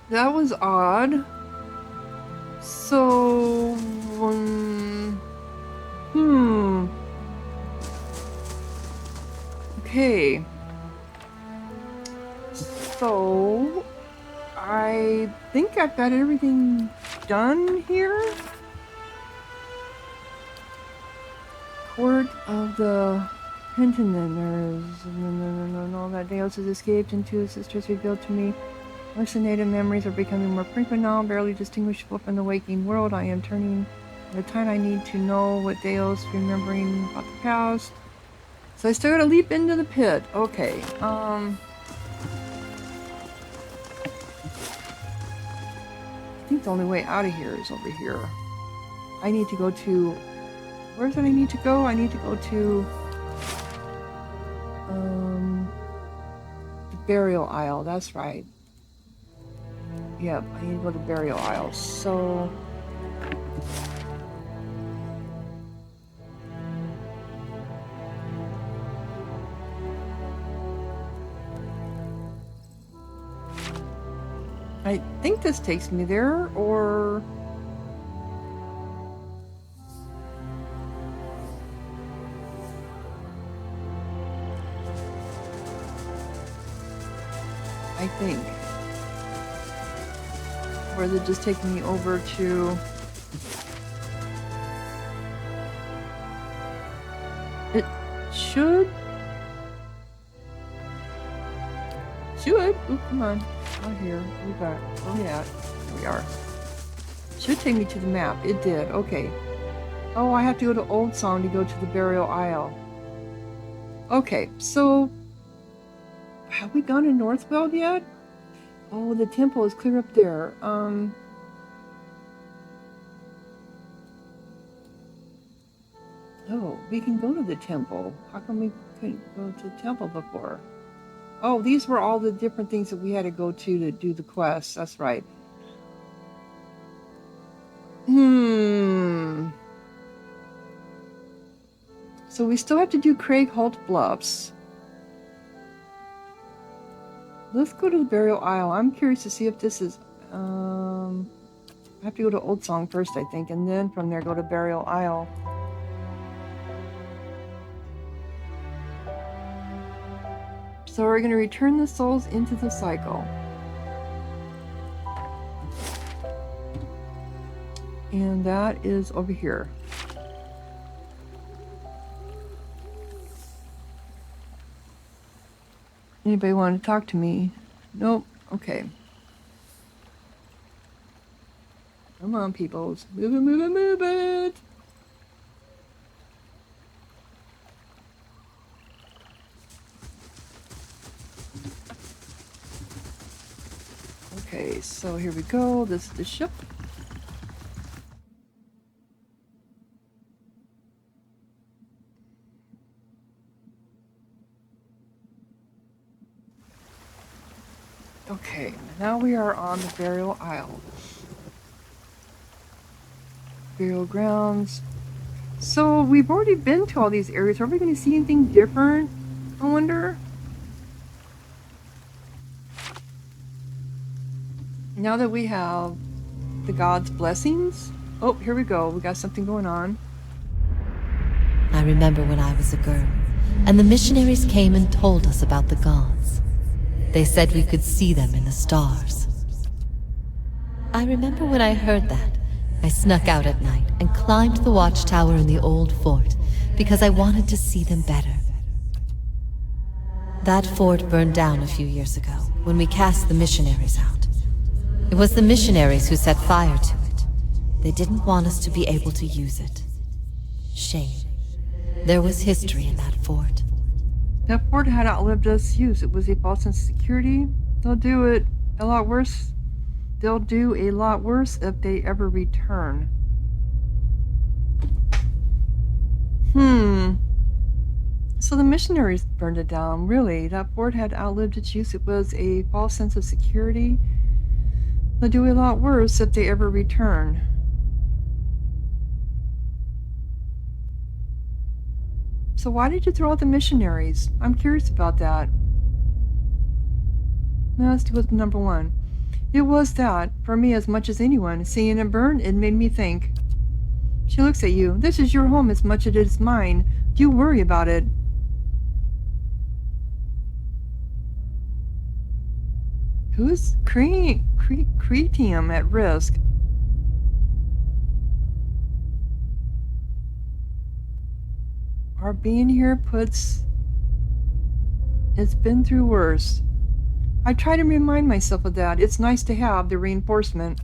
That was odd. So... Okay. So... I think I've got everything done here. Court of the Penitenters. No, that Thaos has escaped into his sisters revealed to me. Hallucinated memories are becoming more frequent now, barely distinguishable from the waking world. I am turning the time I need to know what Thaos remembering about the past. So I still gotta leap into the pit. Okay. I think the only way out of here is over here. I need to go to... Where's it I need to go? I need to go to... the burial aisle, that's right. Yep, I need to go to burial aisle, so... I think this takes me there, or... I think. Or is it just taking me over to... It should... Should. Ooh, come on. Out here. Where we at? Here we are. Should take me to the map. It did. Okay. Oh, I have to go to Old Song to go to the Burial Isle. Okay, so have we gone to Northweld yet? Oh, the temple is clear up there. Oh, we can go to the temple. How come we couldn't go to the temple before? Oh, these were all the different things that we had to go to do the quest. That's right. So we still have to do Craig Holt Bluffs. Let's go to the Burial Isle. I'm curious to see if this is... I have to go to Old Song first, I think, and then from there go to Burial Isle. So we're going to return the souls into the cycle. And that is over here. Anybody want to talk to me? Nope. Okay. Come on, peoples. Move it, move it, move it! Okay, so here we go. This is the ship. Okay, now we are on the Burial Isle. Burial grounds. So we've already been to all these areas. Are we going to see anything different? I wonder. Now that we have the gods' blessings. Oh, here we go. We got something going on. I remember when I was a girl, and the missionaries came and told us about the gods. They said we could see them in the stars. I remember when I heard that, I snuck out at night and climbed the watchtower in the old fort because I wanted to see them better. That fort burned down a few years ago when we cast the missionaries out. It was the missionaries who set fire to it. They didn't want us to be able to use it. Shame. There was history in that fort. That fort had outlived its use. It was a false sense of security. They'll do it a lot worse. They'll do a lot worse if they ever return. So the missionaries burned it down. Really, that fort had outlived its use. It was a false sense of security. They'll do a lot worse if they ever return. So why did you throw out the missionaries? I'm curious about that. Now let's go with number one. It was that, for me as much as anyone, seeing it burn, it made me think. She looks at you. This is your home as much as it is mine. Do you worry about it? Who's Cretium at risk? Our being here puts... It's been through worse. I try to remind myself of that. It's nice to have the reinforcement.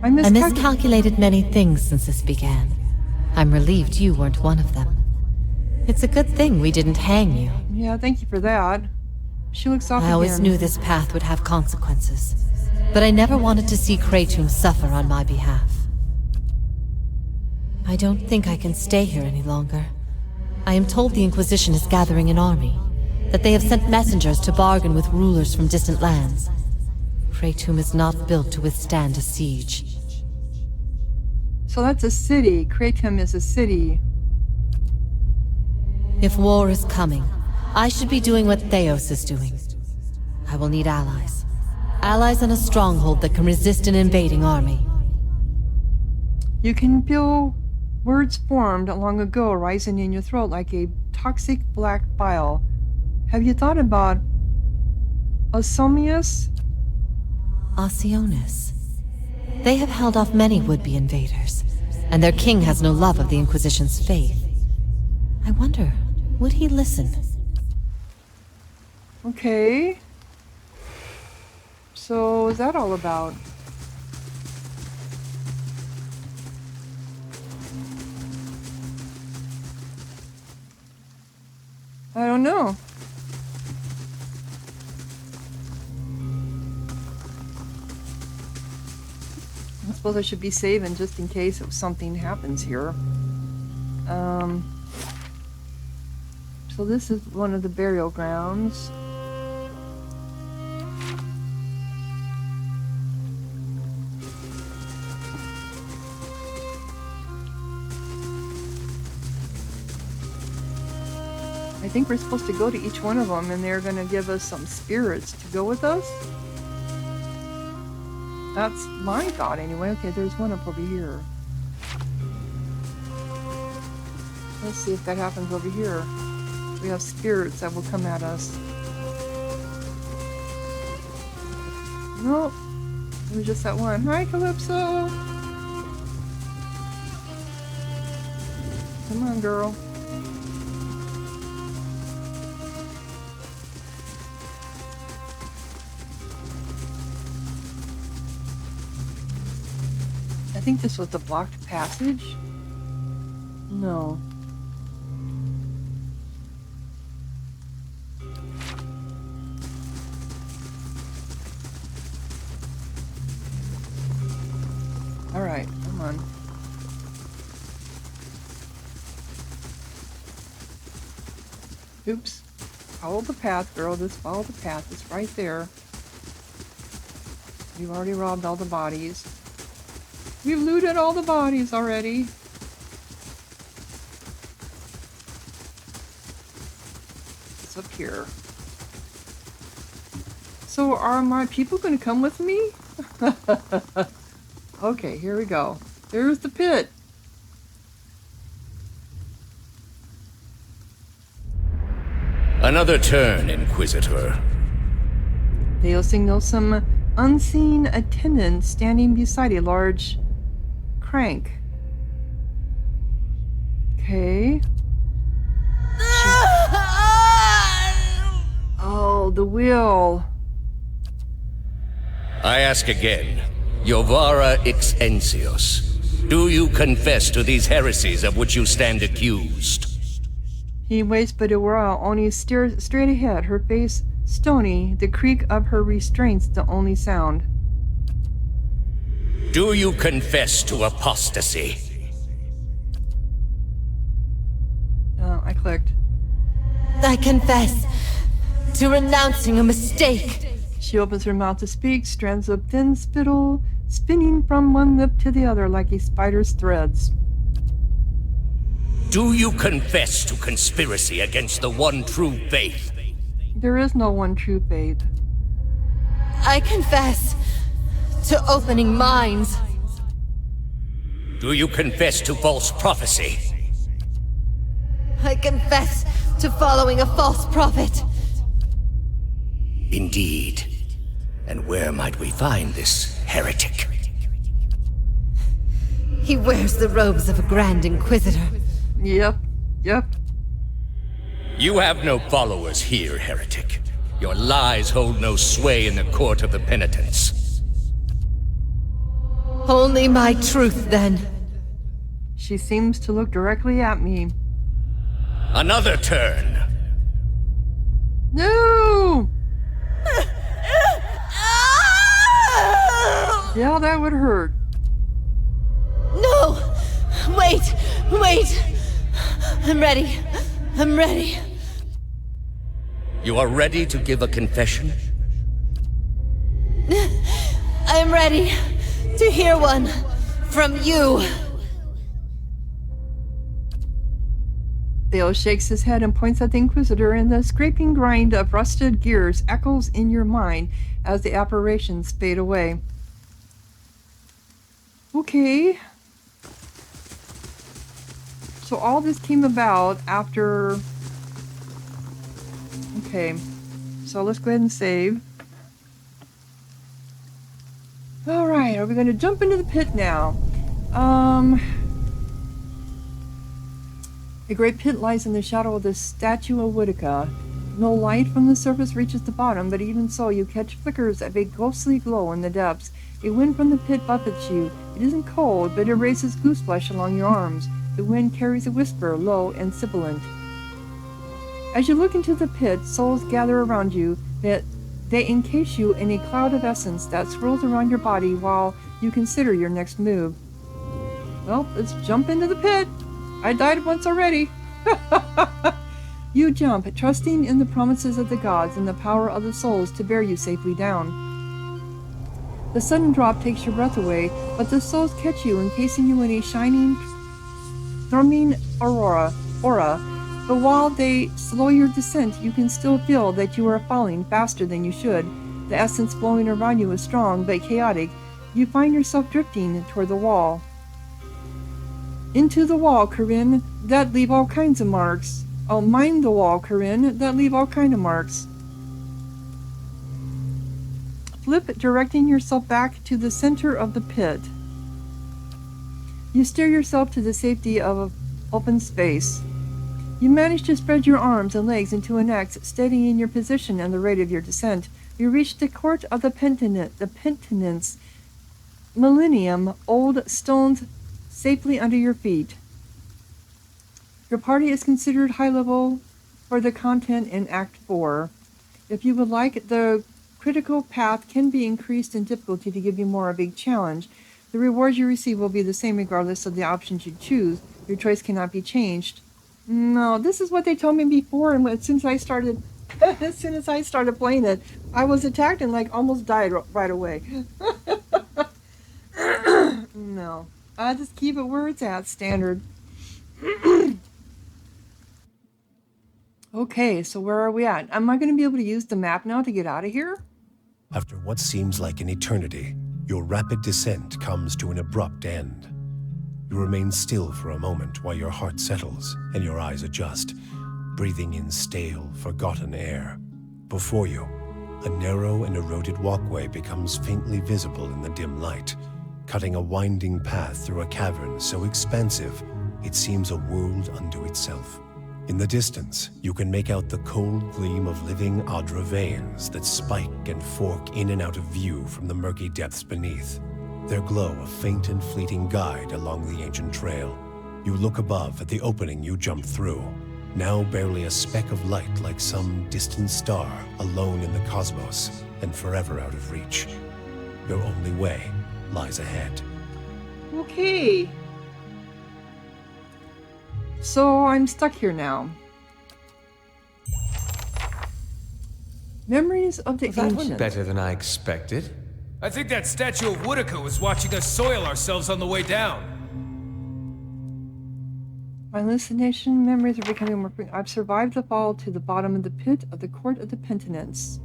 I miscalculated many things since this began. I'm relieved you weren't one of them. It's a good thing we didn't hang you. Yeah, thank you for that. She looks off again. I always knew this path would have consequences, but I never wanted to see Kratom suffer on my behalf. I don't think I can stay here any longer. I am told the Inquisition is gathering an army, that they have sent messengers to bargain with rulers from distant lands. Kratom is not built to withstand a siege. So that's a city. Kratom is a city. If war is coming, I should be doing what Thaos is doing. I will need allies. Allies in a stronghold that can resist an invading army. You can feel words formed long ago rising in your throat like a toxic black bile. Have you thought about Osomius? Osionis. They have held off many would-be invaders, and their king has no love of the Inquisition's faith. I wonder, would he listen? Okay. So, what's that all about? I don't know. I suppose I should be saving just in case if something happens here. So this is one of the burial grounds. I think we're supposed to go to each one of them and they're going to give us some spirits to go with us. That's my thought anyway. Okay, there's one up over here. Let's see if that happens over here. We have spirits that will come at us. Nope. It was just that one. Hi, Calypso! Come on, girl. I think this was the blocked passage. No. All right, come on. Oops. Follow the path, girl. Just follow the path. It's right there. We've already robbed all the bodies. We've looted all the bodies already. It's up here. So are my people going to come with me? Okay, here we go. There's the pit. Another turn, Inquisitor. They'll signal some unseen attendant standing beside a large crank. Okay. Oh, the wheel. I ask again, Iowara Exensios, do you confess to these heresies of which you stand accused? He waits, but Iowara only stares straight ahead, her face stony, the creak of her restraints the only sound. Do you confess to apostasy? I clicked. I confess to renouncing a mistake. She opens her mouth to speak, strands of thin spittle spinning from one lip to the other like a spider's threads. Do you confess to conspiracy against the one true faith? There is no one true faith. I confess to opening minds. Do you confess to false prophecy? I confess to following a false prophet. Indeed. And where might we find this heretic? He wears the robes of a Grand Inquisitor. Yep. You have no followers here, heretic. Your lies hold no sway in the court of the penitents. Only my truth, then. She seems to look directly at me. Another turn. No! Yeah, that would hurt. No! Wait! I'm ready. You are ready to give a confession? I'm ready to hear one from you. Theo shakes his head and points at the Inquisitor, and the scraping grind of rusted gears echoes in your mind as the apparitions fade away. Okay. So all this came about after... Okay. So let's go ahead and save. Alright, are we going to jump into the pit now? A great pit lies in the shadow of the statue of Whitaker. No light from the surface reaches the bottom, but even so, you catch flickers of a ghostly glow in the depths. A wind from the pit buffets you. It isn't cold, but it raises gooseflesh along your arms. The wind carries a whisper, low and sibilant. As you look into the pit, souls gather around you. That they encase you in a cloud of essence that swirls around your body while you consider your next move. Well, let's jump into the pit. I died once already. You jump, trusting in the promises of the gods and the power of the souls to bear you safely down. The sudden drop takes your breath away, but the souls catch you, encasing you in a shining, thrumming aura. But while they slow your descent, you can still feel that you are falling faster than you should. The essence flowing around you is strong but chaotic. You find yourself drifting toward the wall. Into the wall, Corinne, that leave all kinds of marks. Oh, mind the wall, Corinne, that leave all kinds of marks. Flip, directing yourself back to the center of the pit. You steer yourself to the safety of open space. You manage to spread your arms and legs into an X, steadying your position and the rate of your descent. You reach the court of the penitence, millennium-old stones safely under your feet. Your party is considered high level for the content in Act 4. If you would like, the critical path can be increased in difficulty to give you more of a challenge. The rewards you receive will be the same regardless of the options you choose. Your choice cannot be changed. No, this is what they told me before, and as soon as I started playing it, I was attacked and almost died right away. No. I just keep it where it's at, standard. Okay, so where are we at? Am I going to be able to use the map now to get out of here? After what seems like an eternity, your rapid descent comes to an abrupt end. You remain still for a moment while your heart settles and your eyes adjust, breathing in stale, forgotten air. Before you, a narrow and eroded walkway becomes faintly visible in the dim light, cutting a winding path through a cavern so expansive it seems a world unto itself. In the distance, you can make out the cold gleam of living Adra veins that spike and fork in and out of view from the murky depths beneath. Their glow a faint and fleeting guide along the ancient trail. You look above at the opening you jumped through, now barely a speck of light like some distant star alone in the cosmos and forever out of reach. Your only way lies ahead. Okay. So I'm stuck here now. Memories of the That went ancients. better than I expected. I think that statue of Woodica was watching us soil ourselves on the way down. My hallucination memories are becoming more frequent. I've survived the fall to the bottom of the pit of the court of the penitence.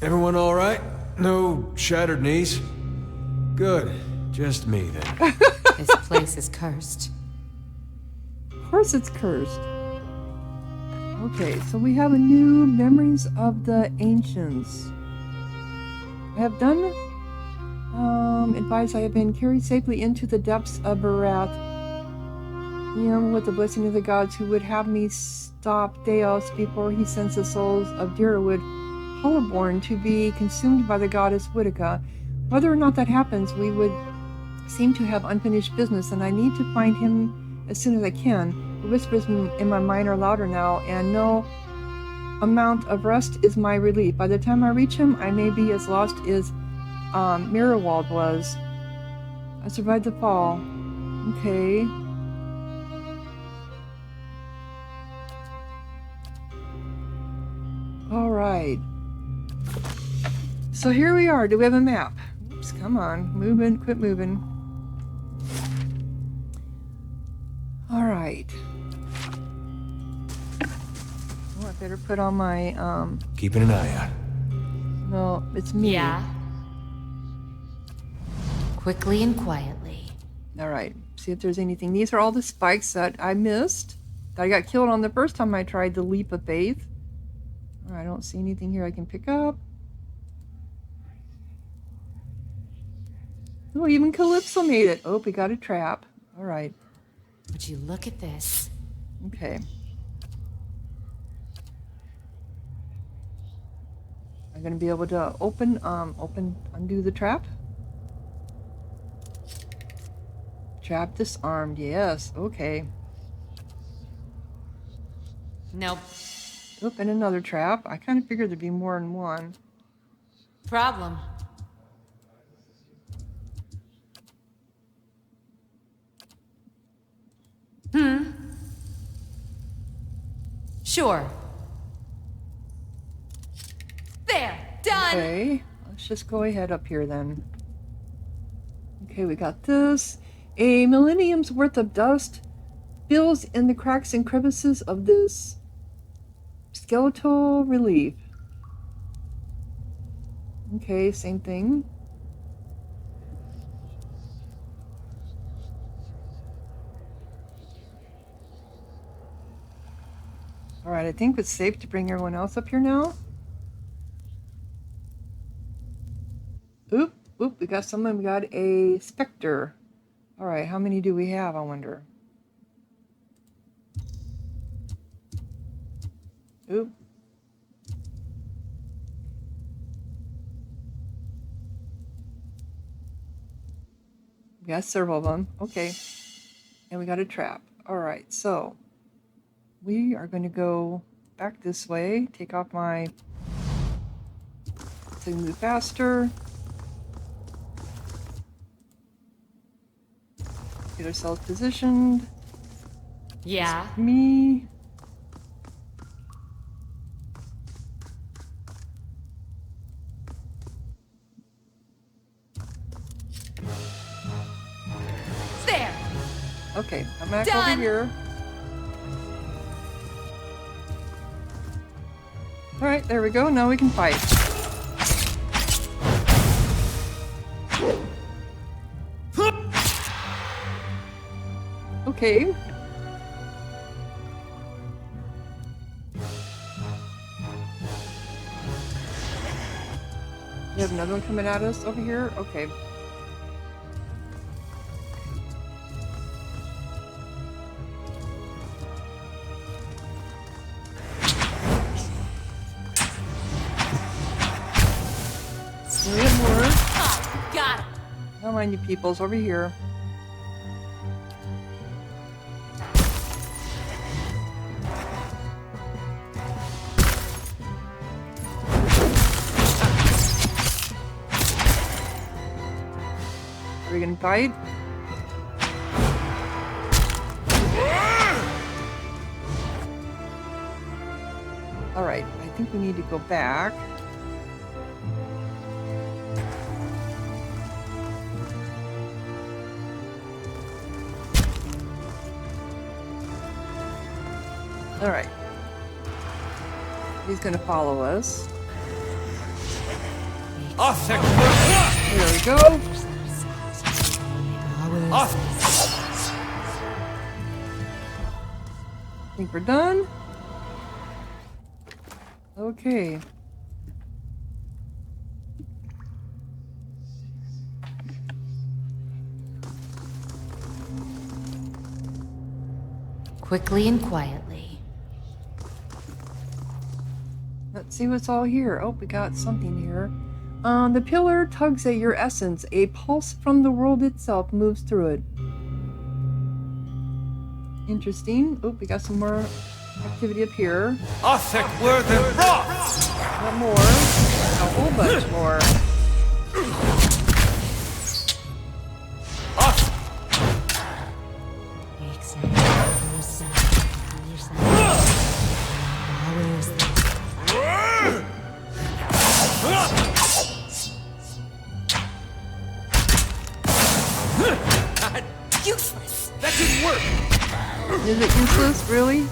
Everyone all right? No shattered knees? Good. Just me then. This place is cursed. Of course it's cursed. Okay, so we have a new Memories of the Ancients. I have done advised I have been carried safely into the depths of Berath, with the blessing of the gods who would have me stop Thaos before he sends the souls of Dirawood Hollowborn to be consumed by the goddess Woodica. Whether or not that happens, we would seem to have unfinished business, and I need to find him as soon as I can. The whispers in my mind are louder now, and no amount of rest is my relief. By the time I reach him, I may be as lost as Mirrorwald was. I survived the fall. Okay. Alright. So here we are. Do we have a map? Oops, come on. Moving. Quit moving. Alright. Oh, I better put on my, Keeping an eye out. no, it's me. Yeah. Quickly and quietly. Alright, see if there's anything. These are all the spikes that I missed. That I got killed on the first time I tried the leap of faith. I don't see anything here I can pick up. Oh, even Calypso made it. Oh, we got a trap. Alright. Would you look at this? Okay. I'm gonna be able to undo the trap. Trap disarmed, yes, okay. Nope. Oop, and another trap. I kind of figured there'd be more than one. Problem. Sure. There! Done! Okay, let's just go ahead up here then. Okay, we got this. A millennium's worth of dust fills in the cracks and crevices of this skeletal relief. Okay, same thing. Alright, I think it's safe to bring everyone else up here now. Oop, we got someone. We got a specter. Alright, how many do we have, I wonder? Oop. We got several of them. Okay. And we got a trap. Alright, so we are going to go back this way. Take off my... to move faster. Get ourselves positioned. Yeah. Me. There! Okay, I'm back Done. over here. Alright, there we go. Now we can fight. Okay. We have another one coming at us over here? Okay. We have more. Oh, got him! Don't mind you peoples over here. Are we gonna fight? Alright, I think we need to go back. Alright. He's gonna follow us. There we go. Think we're done? Okay. Quickly and quietly. Let's see what's all here. Oh, we got something here. The pillar tugs at your essence. A pulse from the world itself moves through it. Interesting. Oh, we got some more activity up here. Not more. A whole bunch more. Useless! That didn't work! Is it useless, really?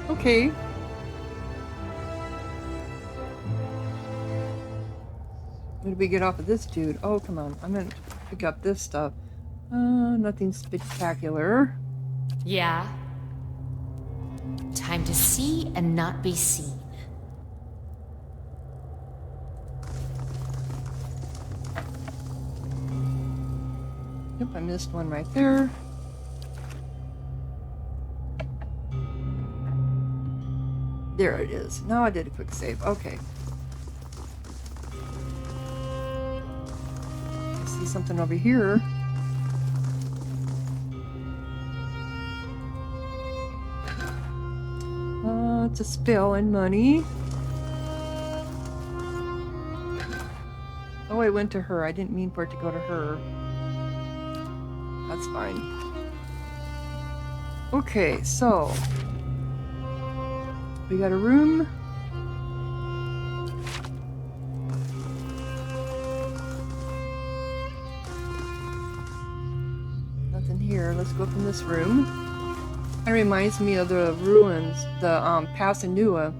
Okay. What did we get off of this dude? Oh, come on. I'm gonna pick up this stuff. Nothing spectacular. Yeah. Time to see and not be seen. Yep, I missed one right there. There it is. Now I did a quick save. Okay. I see something over here. It's a spell and money. Oh, I went to her. I didn't mean for it to go to her. That's fine. Okay, so we got a room. Nothing here. Let's go from this room. It reminds me of the ruins, the Pasanua.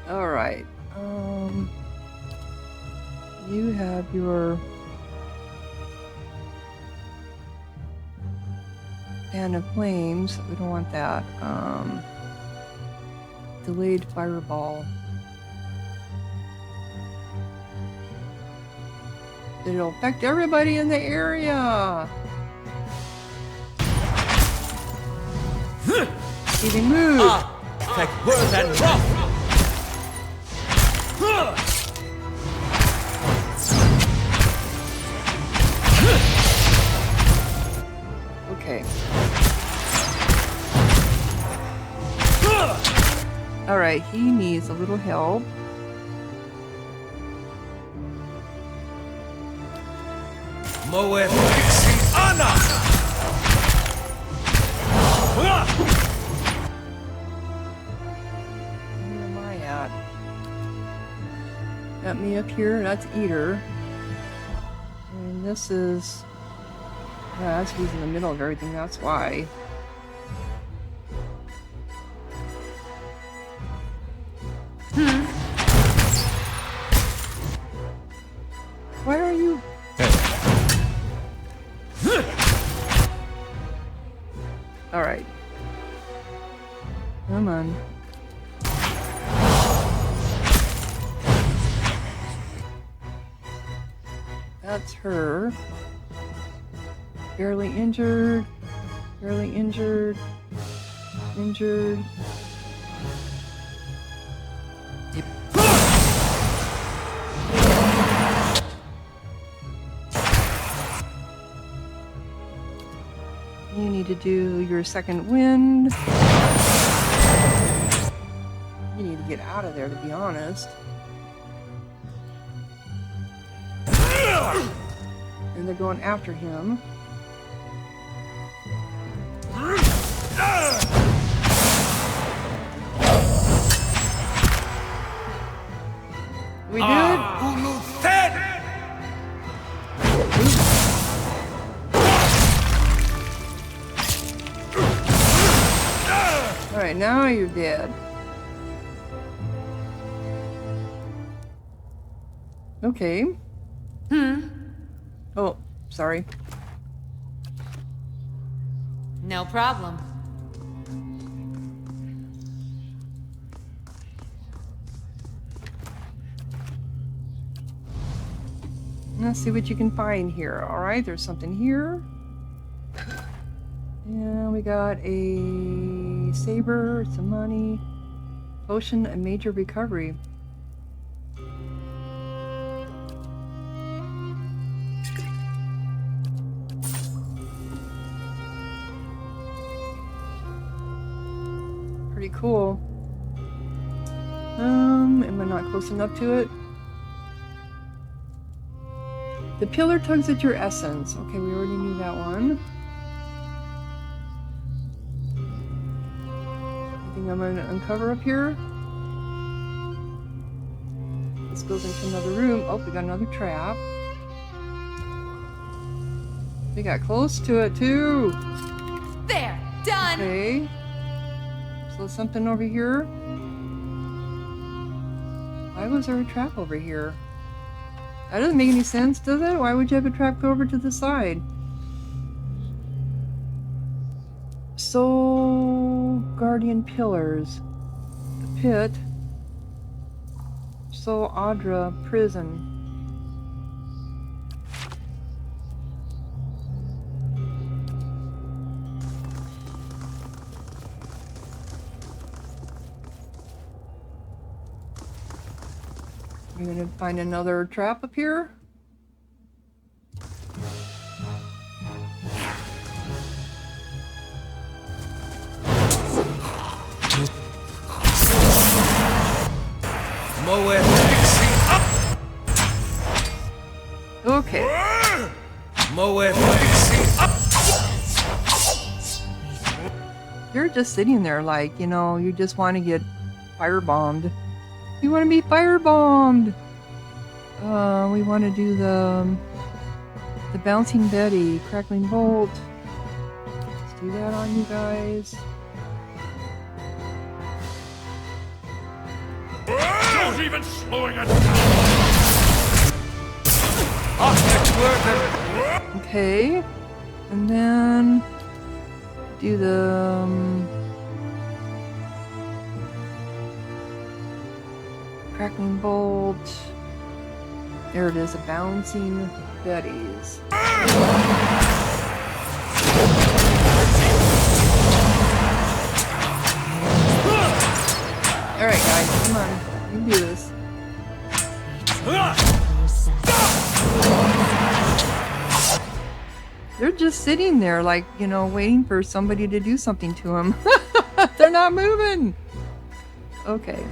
All right. You have your fan of flames. We don't want that. Delayed fireball. It'll affect everybody in the area. Even move. Affect worth and rough. Okay. Alright, he needs a little help. Moe Fixi Anna! Where am I at? Got me up here, that's Eater. And this is... yeah, that's who's in the middle of everything, that's why. Why are you... Alright. Come on. That's her. Barely injured. Barely injured. Injured. You need to do your second wind. You need to get out of there, to be honest. And they're going after him. We did? Alright, now you're dead. Okay. Oh, sorry. No problem. Let's see what you can find here. Alright, there's something here. And we got a saber, some money, potion, and major recovery. Pretty cool. Am I not close enough to it? The pillar tugs at your essence. Okay, we already knew that one. Anything I'm going to uncover up here? This goes into another room. Oh, we got another trap. We got close to it too. There, done. Okay. So something over here. Why was there a trap over here? That doesn't make any sense, does it? Why would you have a trap go over to the side? Soul Guardian Pillars. The Pit. Soul Audra Prison. You're gonna find another trap up here? Moed mixing up. Okay. Moed mixing up. You're just sitting there like, you know, you just want to get firebombed. You want to be firebombed. We want to do the bouncing Betty, crackling bolt. Let's do that on you guys. Not even slowing it down! Okay, and then do the crackling bolt. There it is, a bouncing Betties. Alright guys, come on. You can do this. They're just sitting there like, you know, waiting for somebody to do something to them. They're not moving! Okay.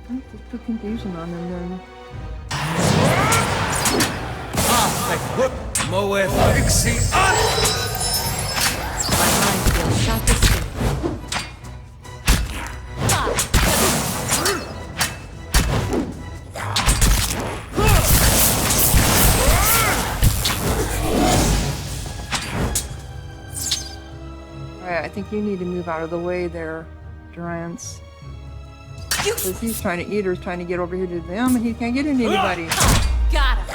Let's just put confusion on them then. Moed mixing up. My mind feels shot to sleep. Alright, I think you need to move out of the way there, Durance. Because he's trying to eat her, trying to get over here to them, and he can't get into anybody. Got him.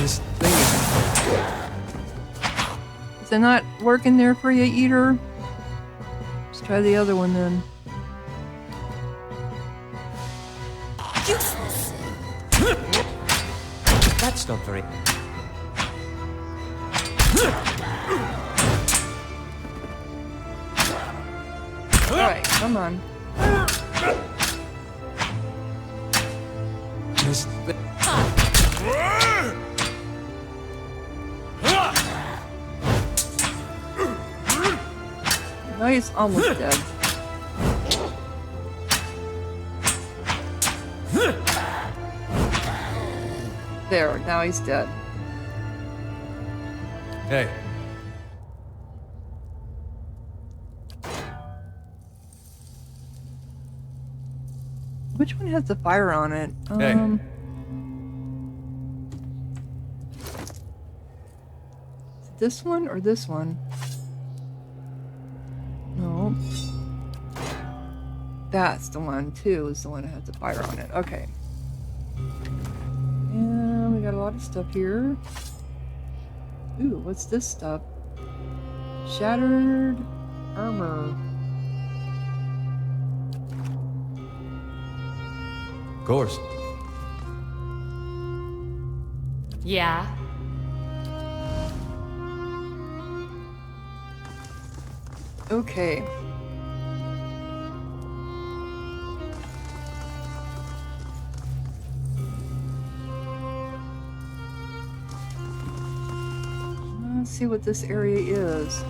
This thing is... Is it not working there for you, Eater? Let's try the other one then. That's not very... Alright, come on. This thing... Now he's almost dead. There, now he's dead. Hey. Which one has the fire on it? Hey. Is it this one or this one? No. That's the one too, is the one that has the fire on it. Okay. And we got a lot of stuff here. Ooh, what's this stuff? Shattered armor. Of course. Yeah. Okay. Let's see what this area is.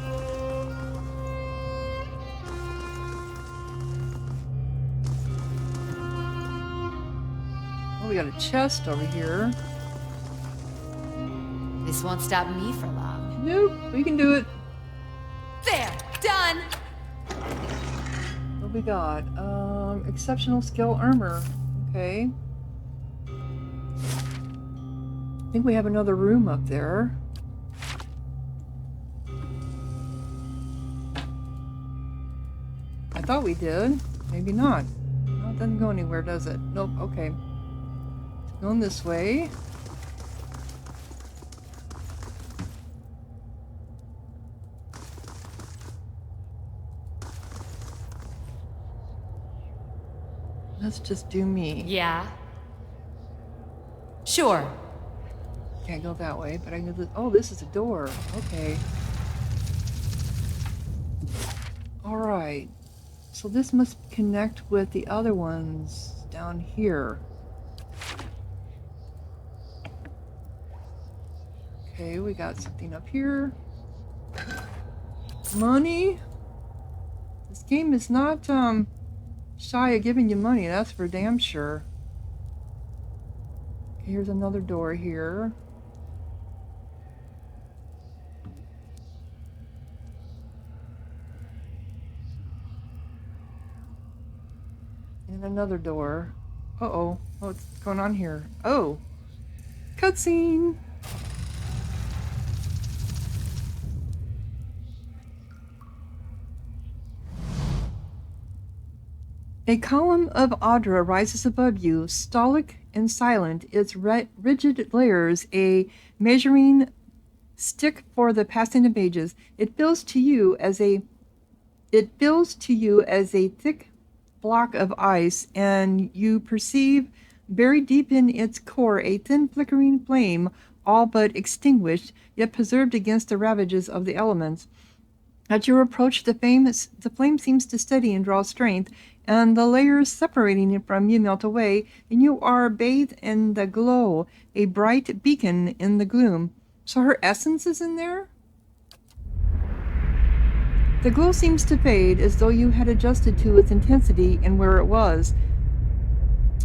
Oh, we got a chest over here. This won't stop me for long. Nope, we can do it. There! Done! What we got? Exceptional skill armor. Okay. think we have another room up there. I thought we did. Maybe not. No, it doesn't go anywhere, does it? Nope, okay. Going this way. Let's just do me. Yeah. Sure. Can't go that way, but I can go this. Oh, this is a door. Okay. Alright. So this must connect with the other ones down here. Okay, we got something up here. Money? This game is not shy of giving you money, that's for damn sure. Okay, here's another door here. And another door. Uh-oh. What's going on here? Oh! Cutscene! A column of Audra rises above you, stolic and silent, its rigid layers a measuring stick for the passing of ages. It feels to you as a thick block of ice, and you perceive buried deep in its core a thin flickering flame, all but extinguished, yet preserved against the ravages of the elements. At your approach, the flame seems to steady and draw strength, and the layers separating it from you melt away, and you are bathed in the glow, a bright beacon in the gloom. So her essence is in there? The glow seems to fade, as though you had adjusted to its intensity and where it was.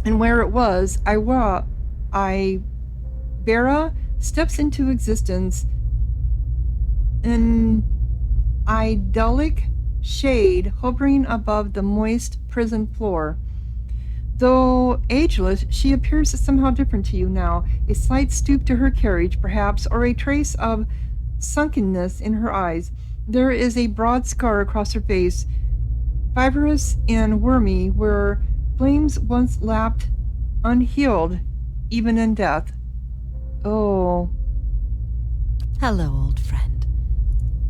And where it was, Iowara steps into existence, an idyllic shade hovering above the moist prison floor. Though ageless, she appears somehow different to you now, a slight stoop to her carriage, perhaps, or a trace of sunkenness in her eyes. There is a broad scar across her face, fibrous and wormy, where flames once lapped, unhealed, even in death. Oh. Hello, old friend.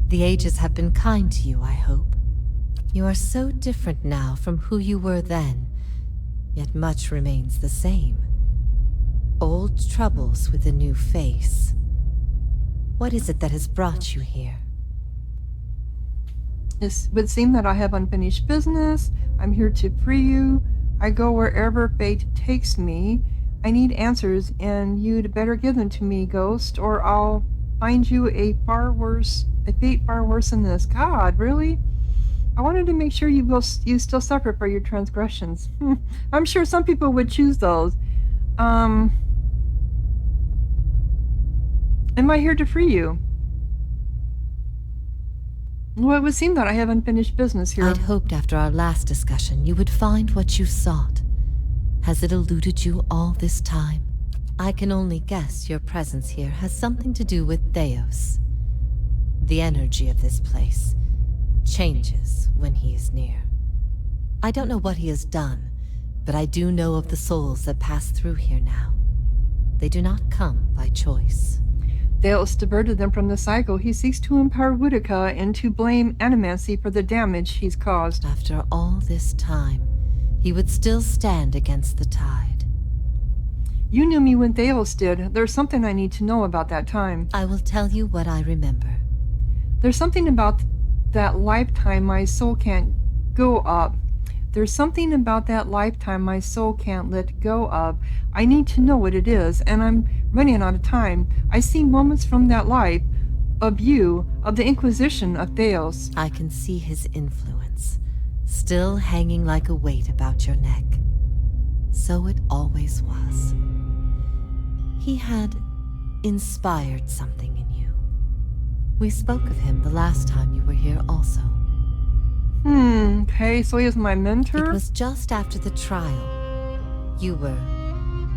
The ages have been kind to you, I hope. You are so different now from who you were then, yet much remains the same. Old troubles with a new face. What is it that has brought you here? It would seem that I have unfinished business. I'm here to free you. I go wherever fate takes me. I need answers, and you'd better give them to me, Ghost, or I'll find you a fate far worse than this. God, really? I wanted to make sure you still suffer for your transgressions. I'm sure some people would choose those. Am I here to free you? Well, it would seem that I have unfinished business here. I'd hoped after our last discussion you would find what you sought. Has it eluded you all this time? I can only guess your presence here has something to do with Thaos. The energy of this place changes when he is near. I don't know what he has done, but I do know of the souls that pass through here now. They do not come by choice. Thaos diverted them from the cycle. He seeks to empower Woodica and to blame Animancy for the damage he's caused. After all this time, he would still stand against the tide. You knew me when Thaos did. There's something I need to know about that time. I will tell you what I remember. There's something about that lifetime my soul can't go up. There's something about that lifetime my soul can't let go of. I need to know what it is, and I'm running out of time. I see moments from that life, of you, of the Inquisition of Thaos. I can see his influence, still hanging like a weight about your neck. So it always was. He had inspired something in you. We spoke of him the last time you were here also. Okay, so he is my mentor? It was just after the trial. You were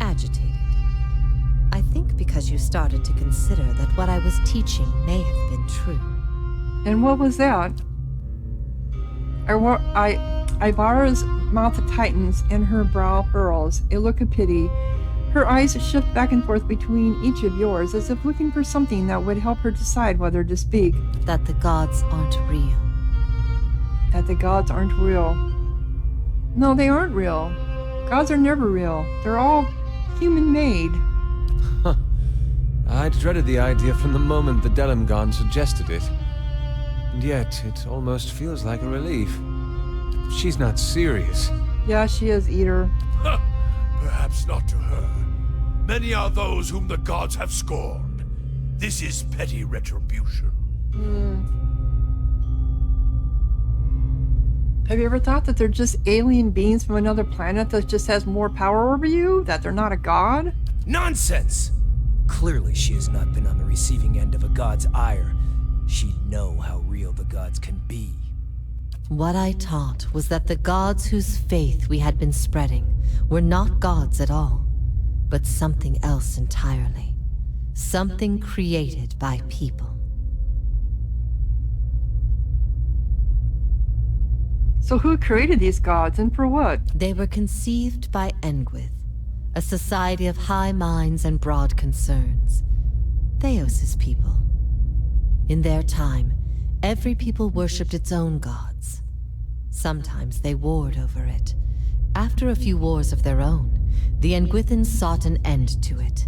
agitated. I think because because you started to consider that what I was teaching may have been true. And what was that? Iowara's mouth tightens and her brow furrows, a look of pity. Her eyes shift back and forth between each of yours, as if looking for something that would help her decide whether to speak. That the gods aren't real. That the gods aren't real. No, they aren't real. Gods are never real. They're all human-made. I dreaded the idea from the moment the Delimgon suggested it. And yet, it almost feels like a relief. She's not serious. Yeah, she is, Eater. Perhaps not to her. Many are those whom the gods have scorned. This is petty retribution. Have you ever thought that they're just alien beings from another planet that just has more power over you? That they're not a god? Nonsense! Clearly she has not been on the receiving end of a god's ire. She'd know how real the gods can be. What I taught was that the gods whose faith we had been spreading were not gods at all, but something else entirely. Something created by people. So who created these gods and for what? They were conceived by Engwith, a society of high minds and broad concerns. Thaos' people. In their time, every people worshipped its own gods. Sometimes they warred over it. After a few wars of their own, the Engwithans sought an end to it.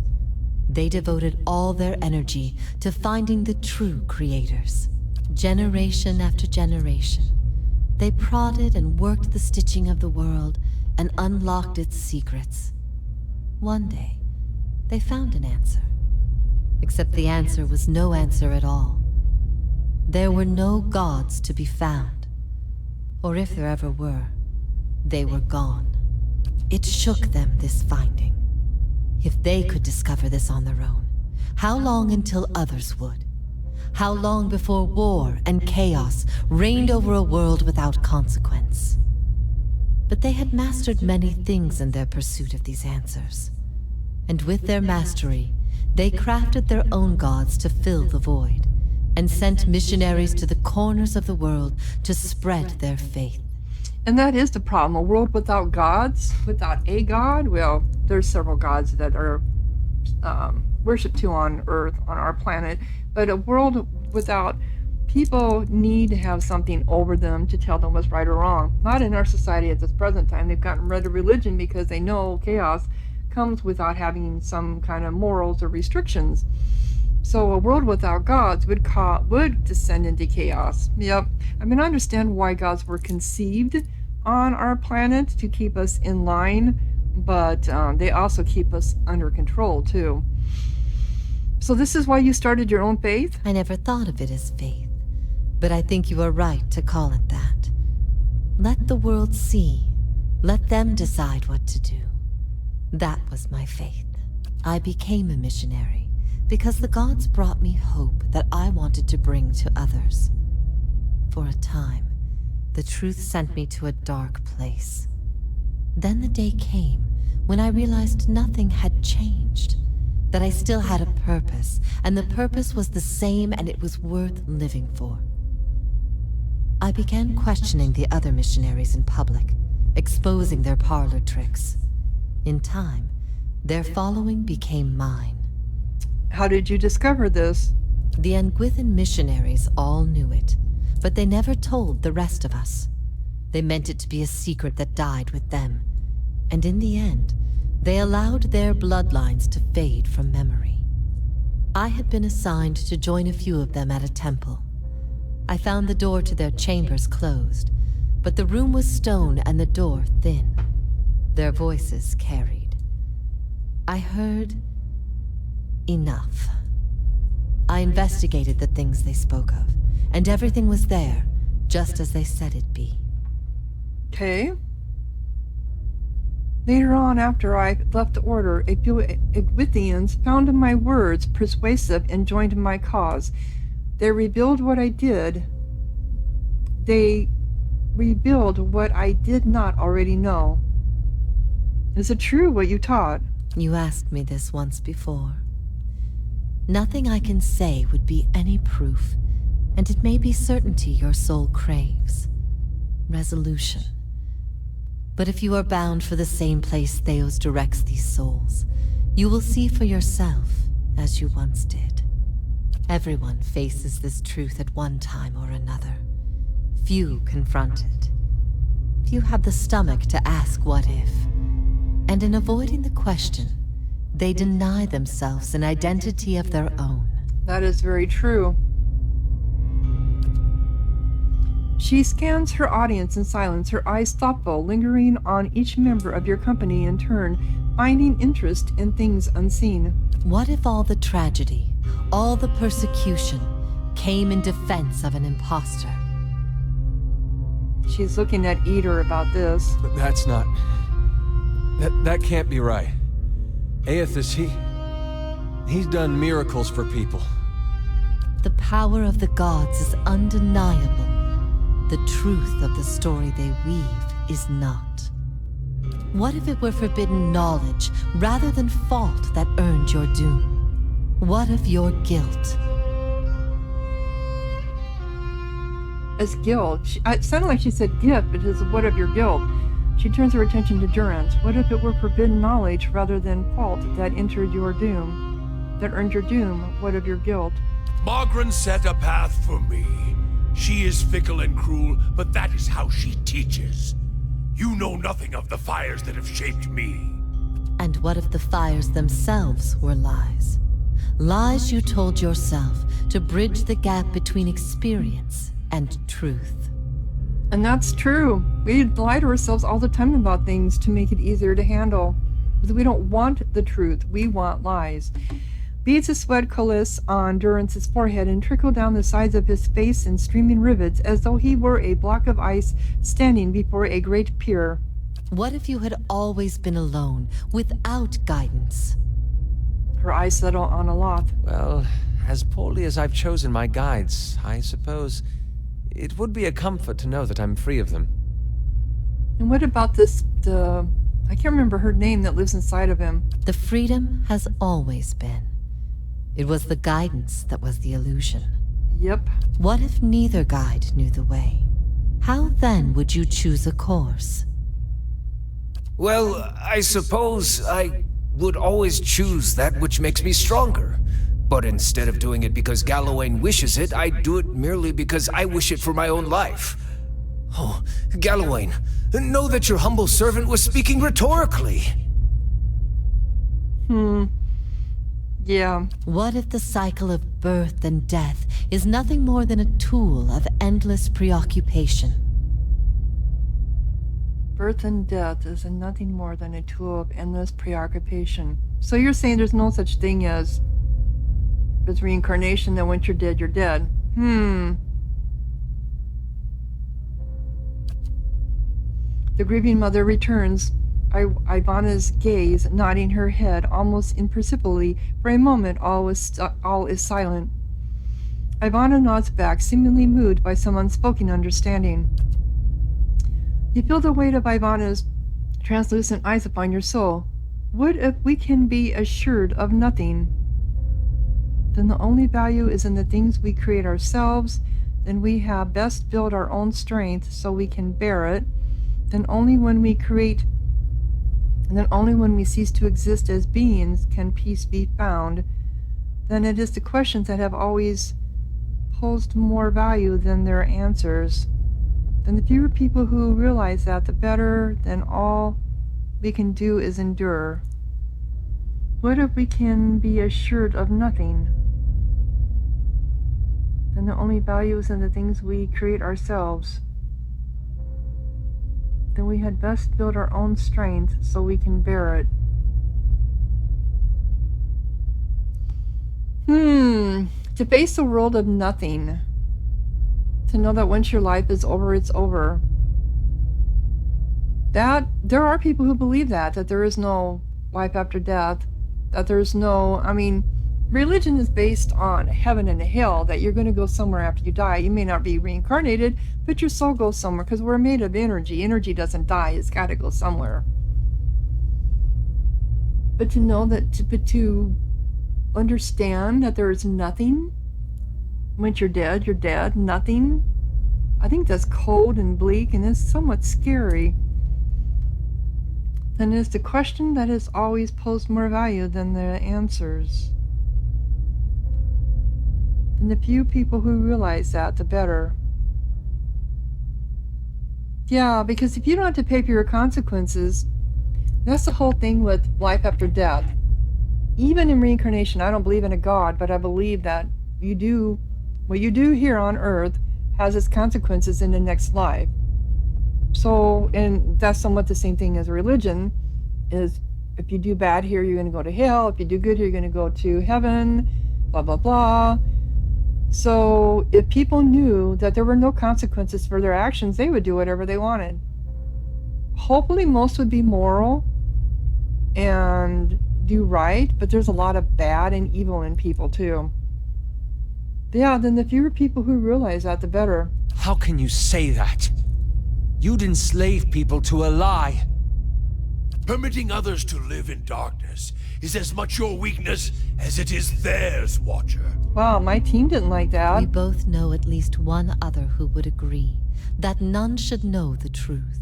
They devoted all their energy to finding the true creators. Generation after generation, they prodded and worked the stitching of the world and unlocked its secrets. One day, they found an answer. Except the answer was no answer at all. There were no gods to be found. Or if there ever were, they were gone. It shook them, this finding. If they could discover this on their own, how long until others would? How long before war and chaos reigned over a world without consequence? But they had mastered many things in their pursuit of these answers. And with their mastery, they crafted their own gods to fill the void, and sent missionaries to the corners of the world to spread their faith. And that is the problem. A world without gods, without a god. Well, there's several gods that are worshipped to on Earth, on our planet. But a world without people need to have something over them to tell them what's right or wrong. Not in our society at this present time. They've gotten rid of religion because they know chaos comes without having some kind of morals or restrictions. So a world without gods would descend into chaos. Yep. I mean, I understand why gods were conceived on our planet to keep us in line, but they also keep us under control too. So this is why you started your own faith? I never thought of it as faith, but I think you are right to call it that. Let the world see. Let them decide what to do. That was my faith. I became a missionary because the gods brought me hope that I wanted to bring to others. For a time, the truth sent me to a dark place. Then the day came when I realized nothing had changed, that I still had a purpose, and the purpose was the same and it was worth living for. I began questioning the other missionaries in public, exposing their parlor tricks. In time, their following became mine. How did you discover this? The Engwithan missionaries all knew it, but they never told the rest of us. They meant it to be a secret that died with them, and in the end, they allowed their bloodlines to fade from memory. I had been assigned to join a few of them at a temple. I found the door to their chambers closed, but the room was stone and the door thin. Their voices carried. I heard enough. I investigated the things they spoke of, and everything was there, just as they said it'd be. Okay. Later on, after I left the order, a few Egwithians found my words persuasive and joined my cause. They revealed what I did. They revealed what I did not already know. Is it true what you taught? You asked me this once before. Nothing I can say would be any proof, and it may be certainty your soul craves. Resolution. But if you are bound for the same place Thaos directs these souls, you will see for yourself as you once did. Everyone faces this truth at one time or another. Few confront it. Few have the stomach to ask what if. And in avoiding the question, they deny themselves an identity of their own. That is very true. She scans her audience in silence, her eyes thoughtful, lingering on each member of your company in turn, finding interest in things unseen. What if all the tragedy, all the persecution, came in defense of an imposter? She's looking at Eater about this. But that's not... That can't be right. Aethys, he's done miracles for people. The power of the gods is undeniable. The truth of the story they weave is not. What if it were forbidden knowledge rather than fault that earned your doom? What of your guilt? As guilt, it sounded like she said gift, but it's what of your guilt? She turns her attention to Durance. What if it were forbidden knowledge rather than fault that entered your doom? That earned your doom? What of your guilt? Margaret set a path for me. She is fickle and cruel, but that is how she teaches. You know nothing of the fires that have shaped me. And what if the fires themselves were lies? Lies you told yourself to bridge the gap between experience and truth. And that's true. We lie to ourselves all the time about things to make it easier to handle. Because we don't want the truth, we want lies. Beads of sweat coalesce on Durance's forehead and trickle down the sides of his face in streaming rivets as though he were a block of ice standing before a great pier. What if you had always been alone, without guidance? Her eyes settle on Aloth. Well, as poorly as I've chosen my guides, I suppose it would be a comfort to know that I'm free of them. And what about I can't remember her name that lives inside of him. The freedom has always been. It was the guidance that was the illusion. Yep. What if neither guide knew the way? How then would you choose a course? Well, I suppose I would always choose that which makes me stronger. But instead of doing it because Galawain wishes it, I do it merely because I wish it for my own life. Oh, Galawain, know that your humble servant was speaking rhetorically. Yeah. What if the cycle of birth and death is nothing more than a tool of endless preoccupation? Birth and death is nothing more than a tool of endless preoccupation. So you're saying there's no such thing as reincarnation, that once you're dead, you're dead. The grieving mother returns, Ivana's gaze nodding her head almost imperceptibly. For a moment, all is silent. Ivana nods back, seemingly moved by some unspoken understanding. You feel the weight of Ivana's translucent eyes upon your soul. What if we can be assured of nothing? Then the only value is in the things we create ourselves. Then we have best build our own strength so we can bear it. Then only when we cease to exist as beings can peace be found. Then it is the questions that have always posed more value than their answers. Then the fewer people who realize that, the better. Then all we can do is endure. What if we can be assured of nothing? Then the only value is in the things we create ourselves. Then we had best build our own strength so we can bear it. To face the world of nothing. To know that once your life is over, it's over. That there are people who believe that there is no life after death. That there's no, religion is based on heaven and hell, that you're going to go somewhere after you die. You may not be reincarnated, but your soul goes somewhere because we're made of energy. Energy doesn't die. It's got to go somewhere. But to know that, to understand that there is nothing. Once you're dead, nothing. I think that's cold and bleak and is somewhat scary. And it's the question that has always posed more value than the answers. And the few people who realize that, the better. Yeah, because if you don't have to pay for your consequences, that's the whole thing with life after death. Even in reincarnation, I don't believe in a God, but I believe that what you do here on Earth has its consequences in the next life. So, and that's somewhat the same thing as a religion, is if you do bad here, you're going to go to hell. If you do good here, you're going to go to heaven, blah, blah, blah. So if people knew that there were no consequences for their actions, they would do whatever they wanted. Hopefully most would be moral and do right, but there's a lot of bad and evil in people too. Yeah, then the fewer people who realize that, the better. How can you say that? You'd enslave people to a lie. Permitting others to live in darkness is as much your weakness as it is theirs, Watcher. Wow, my team didn't like that. We both know at least one other who would agree that none should know the truth.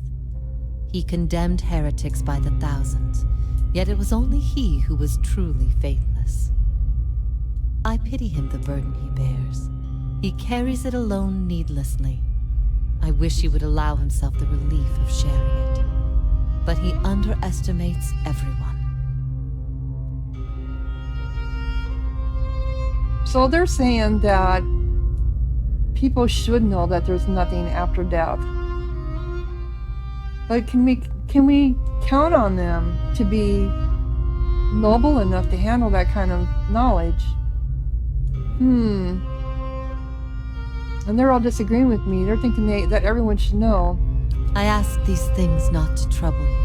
He condemned heretics by the thousands, yet it was only he who was truly faithless. I pity him the burden he bears. He carries it alone needlessly. I wish he would allow himself the relief of sharing it. But he underestimates everyone. So they're saying that people should know that there's nothing after death. But can we count on them to be noble enough to handle that kind of knowledge? And they're all disagreeing with me. They're thinking that everyone should know. I ask these things not to trouble you,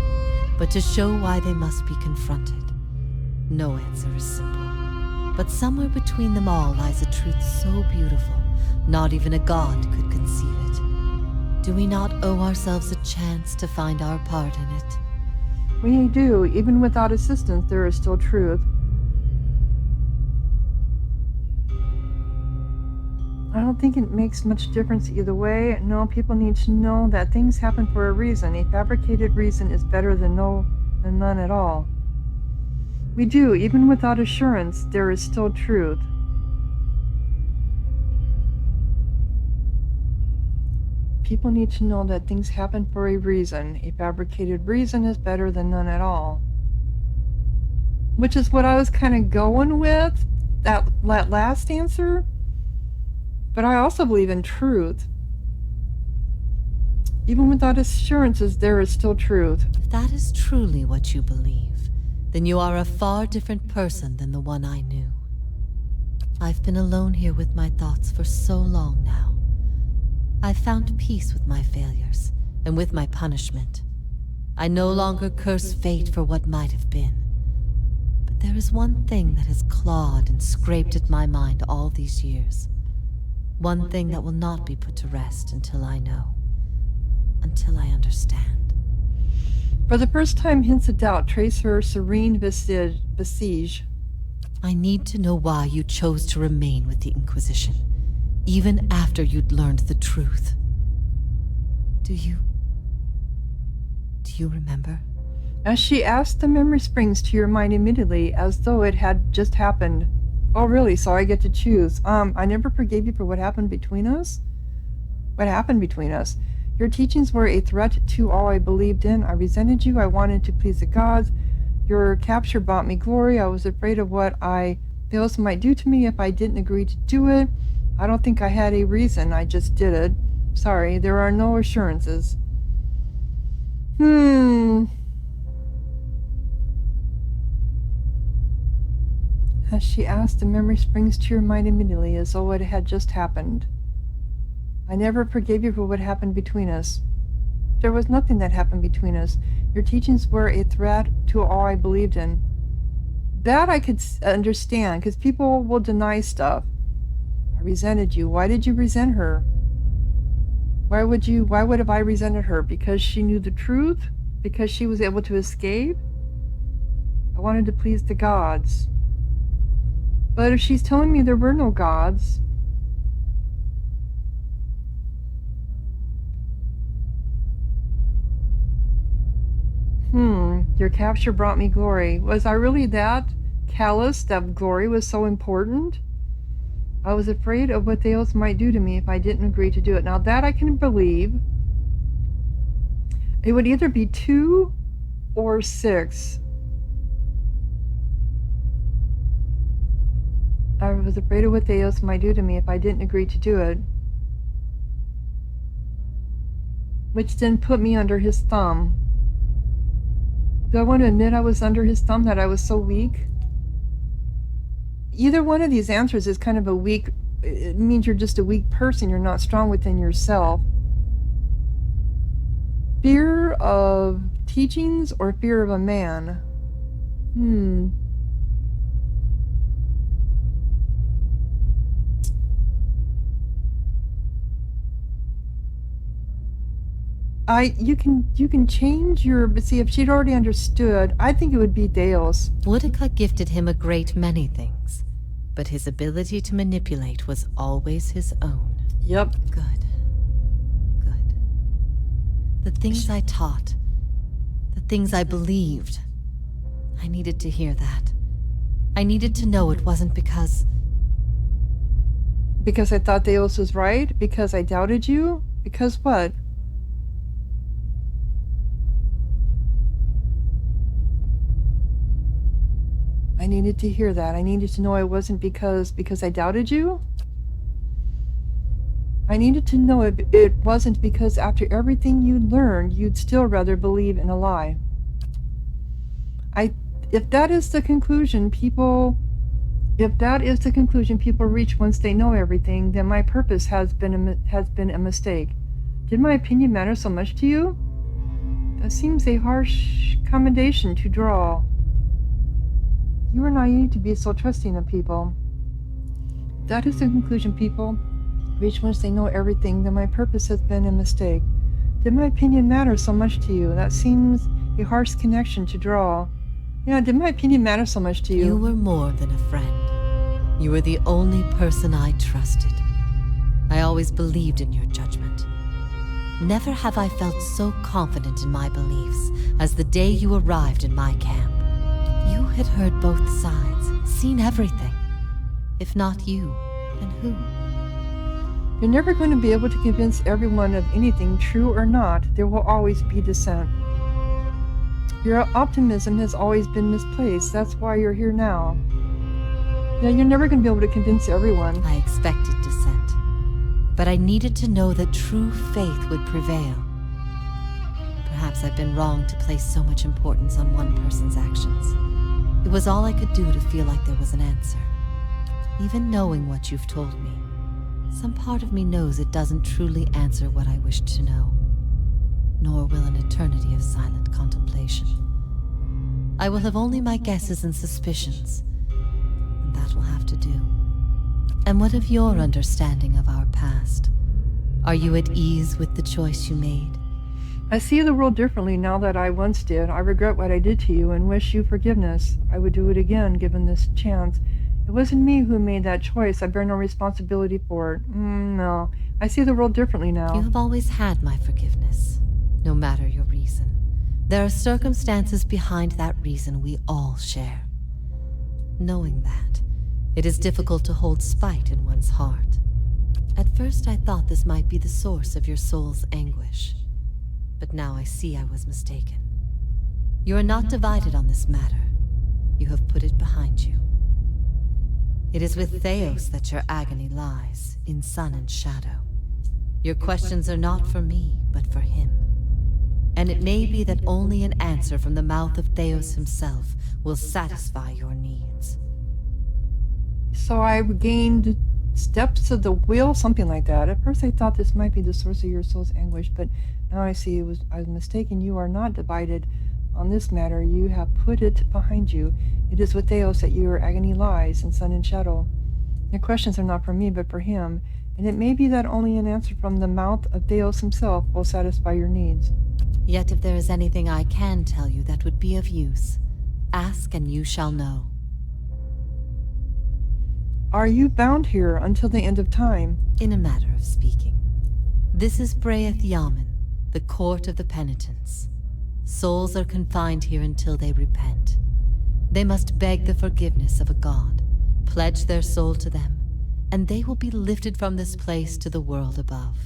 but to show why they must be confronted. No answer is simple, but somewhere between them all lies a truth so beautiful, not even a god could conceive it. Do we not owe ourselves a chance to find our part in it? We do. Even without assistance, there is still truth. I don't think it makes much difference either way. No, people need to know that things happen for a reason. A fabricated reason is better than none at all. We do. Even without assurance, there is still truth. People need to know that things happen for a reason. A fabricated reason is better than none at all. Which is what I was kind of going with, that last answer. But I also believe in truth. Even without assurances, there is still truth. If that is truly what you believe, then you are a far different person than the one I knew. I've been alone here with my thoughts for so long now. I've found peace with my failures and with my punishment. I no longer curse fate for what might have been. But there is one thing that has clawed and scraped at my mind all these years. One thing that will not be put to rest until I know. Until I understand. For the first time, hints of doubt trace her serene visage. I need to know why you chose to remain with the Inquisition, even after you'd learned the truth. Do you remember? As she asked, the memory springs to your mind immediately, as though it had just happened. Oh, really? So I get to choose. I never forgave you for what happened between us? What happened between us? Your teachings were a threat to all I believed in. I resented you. I wanted to please the gods. Your capture brought me glory. I was afraid of what Thaos might do to me if I didn't agree to do it. I don't think I had a reason. I just did it. Sorry, there are no assurances. As she asked, the memory springs to your mind immediately, as though it had just happened. I never forgave you for what happened between us. There was nothing that happened between us. Your teachings were a threat to all I believed in. That I could understand, because people will deny stuff. I resented you. Why did you resent her? Why would have I resented her? Because she knew the truth? Because she was able to escape? I wanted to please the gods. But if she's telling me there were no gods, your capture brought me glory. Was I really that callous that glory was so important? I was afraid of what Thaos might do to me if I didn't agree to do it. Now that I can believe. It would either be 2 or 6. I was afraid of what Thaos might do to me if I didn't agree to do it. Which then put me under his thumb. Do I want to admit I was under his thumb, that I was so weak? Either one of these answers is kind of a weak, it means you're just a weak person, you're not strong within yourself. Fear of teachings or fear of a man? You can change your, but see, if she'd already understood, I think it would be Thaos. Boudica gifted him a great many things, but his ability to manipulate was always his own. Yep. Good. The things I taught, the things I believed, I needed to hear that. I needed to know it wasn't because... Because I thought Thaos was right? Because I doubted you? Because what? I needed to hear that. I needed to know it wasn't because I doubted you? I needed to know it wasn't because after everything you'd learned, you'd still rather believe in a lie. If that is the conclusion people reach once they know everything, then my purpose has been a mistake. Did my opinion matter so much to you? That seems a harsh commendation to draw. You are naive to be so trusting of people. If that is the conclusion people reach once they know everything, then my purpose has been a mistake. Did my opinion matter so much to you? That seems a harsh connection to draw. Yeah, did my opinion matter so much to you? You were more than a friend. You were the only person I trusted. I always believed in your judgment. Never have I felt so confident in my beliefs as the day you arrived in my camp. You had heard both sides, seen everything. If not you, then who? You're never going to be able to convince everyone of anything, true or not. There will always be dissent. Your optimism has always been misplaced. That's why you're here now. Yeah, you're never going to be able to convince everyone. I expected dissent, but I needed to know that true faith would prevail. Perhaps I've been wrong to place so much importance on one person's actions. It was all I could do to feel like there was an answer. Even knowing what you've told me, some part of me knows it doesn't truly answer what I wished to know, nor will an eternity of silent contemplation. I will have only my guesses and suspicions, and that will have to do. And what of your understanding of our past? Are you at ease with the choice you made? I see the world differently now that I once did. I regret what I did to you and wish you forgiveness. I would do it again, given this chance. It wasn't me who made that choice. I bear no responsibility for it. No. I see the world differently now. You have always had my forgiveness, no matter your reason. There are circumstances behind that reason we all share. Knowing that, it is difficult to hold spite in one's heart. At first I thought this might be the source of your soul's anguish, but now I see I was mistaken. You are not divided on this matter. You have put it behind you. It is with Thaos that your agony lies, in sun and shadow. Your questions are not for me, but for him. And it may be that only an answer from the mouth of Thaos himself will satisfy your needs. So I gained steps of the will, something like that. At first I thought this might be the source of your soul's anguish, but now I see I was mistaken. You are not divided on this matter. You have put it behind you. It is with Thaos that your agony lies, in sun and shadow. Your questions are not for me, but for him, and it may be that only an answer from the mouth of Thaos himself will satisfy your needs. Yet if there is anything I can tell you that would be of use, ask and you shall know. are you bound here until the end of time? In a matter of speaking. This is Berath Yamen, the court of the penitents. Souls are confined here until they repent. They must beg the forgiveness of a god, pledge their soul to them, and they will be lifted from this place to the world above.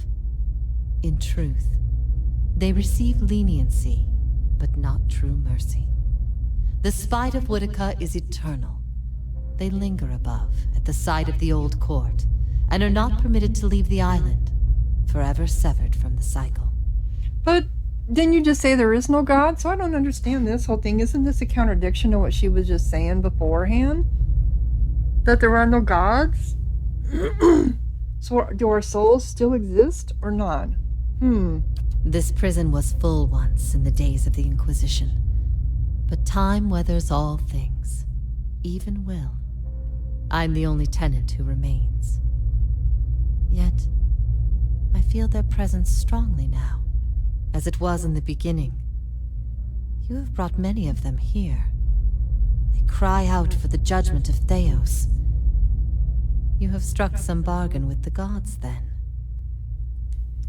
In truth, they receive leniency, but not true mercy. The spite of Whitaker is eternal. They linger above, at the site of the old court, and are not permitted to leave the island, forever severed from the cycle. But didn't you just say there is no God? So I don't understand this whole thing. Isn't this a contradiction to what she was just saying beforehand? That there are no gods? So do our souls still exist or not? This prison was full once in the days of the Inquisition. But time weathers all things, even will. I'm the only tenant who remains. Yet, I feel their presence strongly now, as it was in the beginning. You have brought many of them here. They cry out for the judgment of Thaos. You have struck some bargain with the gods, then.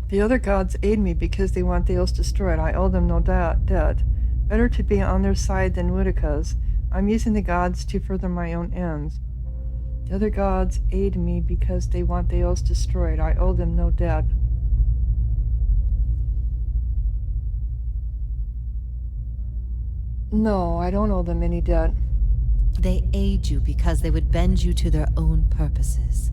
The other gods aid me because they want Thaos destroyed. I owe them no debt. Better to be on their side than Whitaker's. I'm using the gods to further my own ends. The other gods aid me because they want Thaos destroyed. I owe them no debt. No, I don't owe them any debt. They aid you because they would bend you to their own purposes.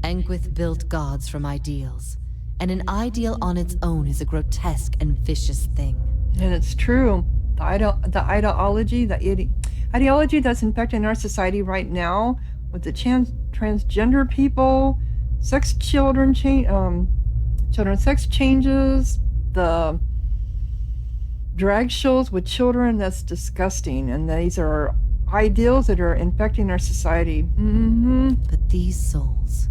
Engwith built gods from ideals, and an ideal on its own is a grotesque and vicious thing. And it's true. The ideology that's infecting our society right now, with the transgender people, children sex changes, the drag shows with children, that's disgusting. And these are ideals that are infecting our society. But these souls,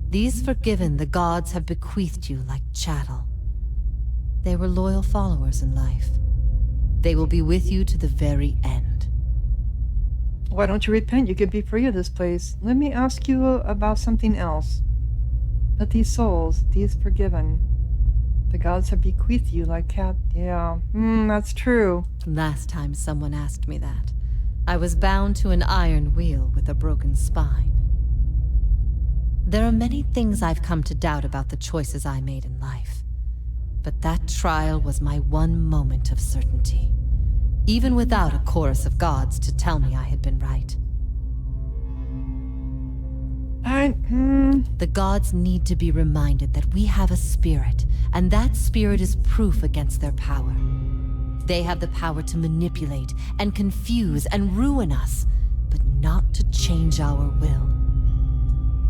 these forgiven the gods have bequeathed you like chattel. They were loyal followers in life. They will be with you to the very end. Why don't you repent? You could be free of this place. Let me ask you about something else. But these souls, these forgiven, the gods have bequeathed you like cat. Yeah, that's true. Last time someone asked me that, I was bound to an iron wheel with a broken spine. There are many things I've come to doubt about the choices I made in life. But that trial was my one moment of certainty, even without a chorus of gods to tell me I had been right. The gods need to be reminded that we have a spirit, and that spirit is proof against their power. They have the power to manipulate and confuse and ruin us, but not to change our will.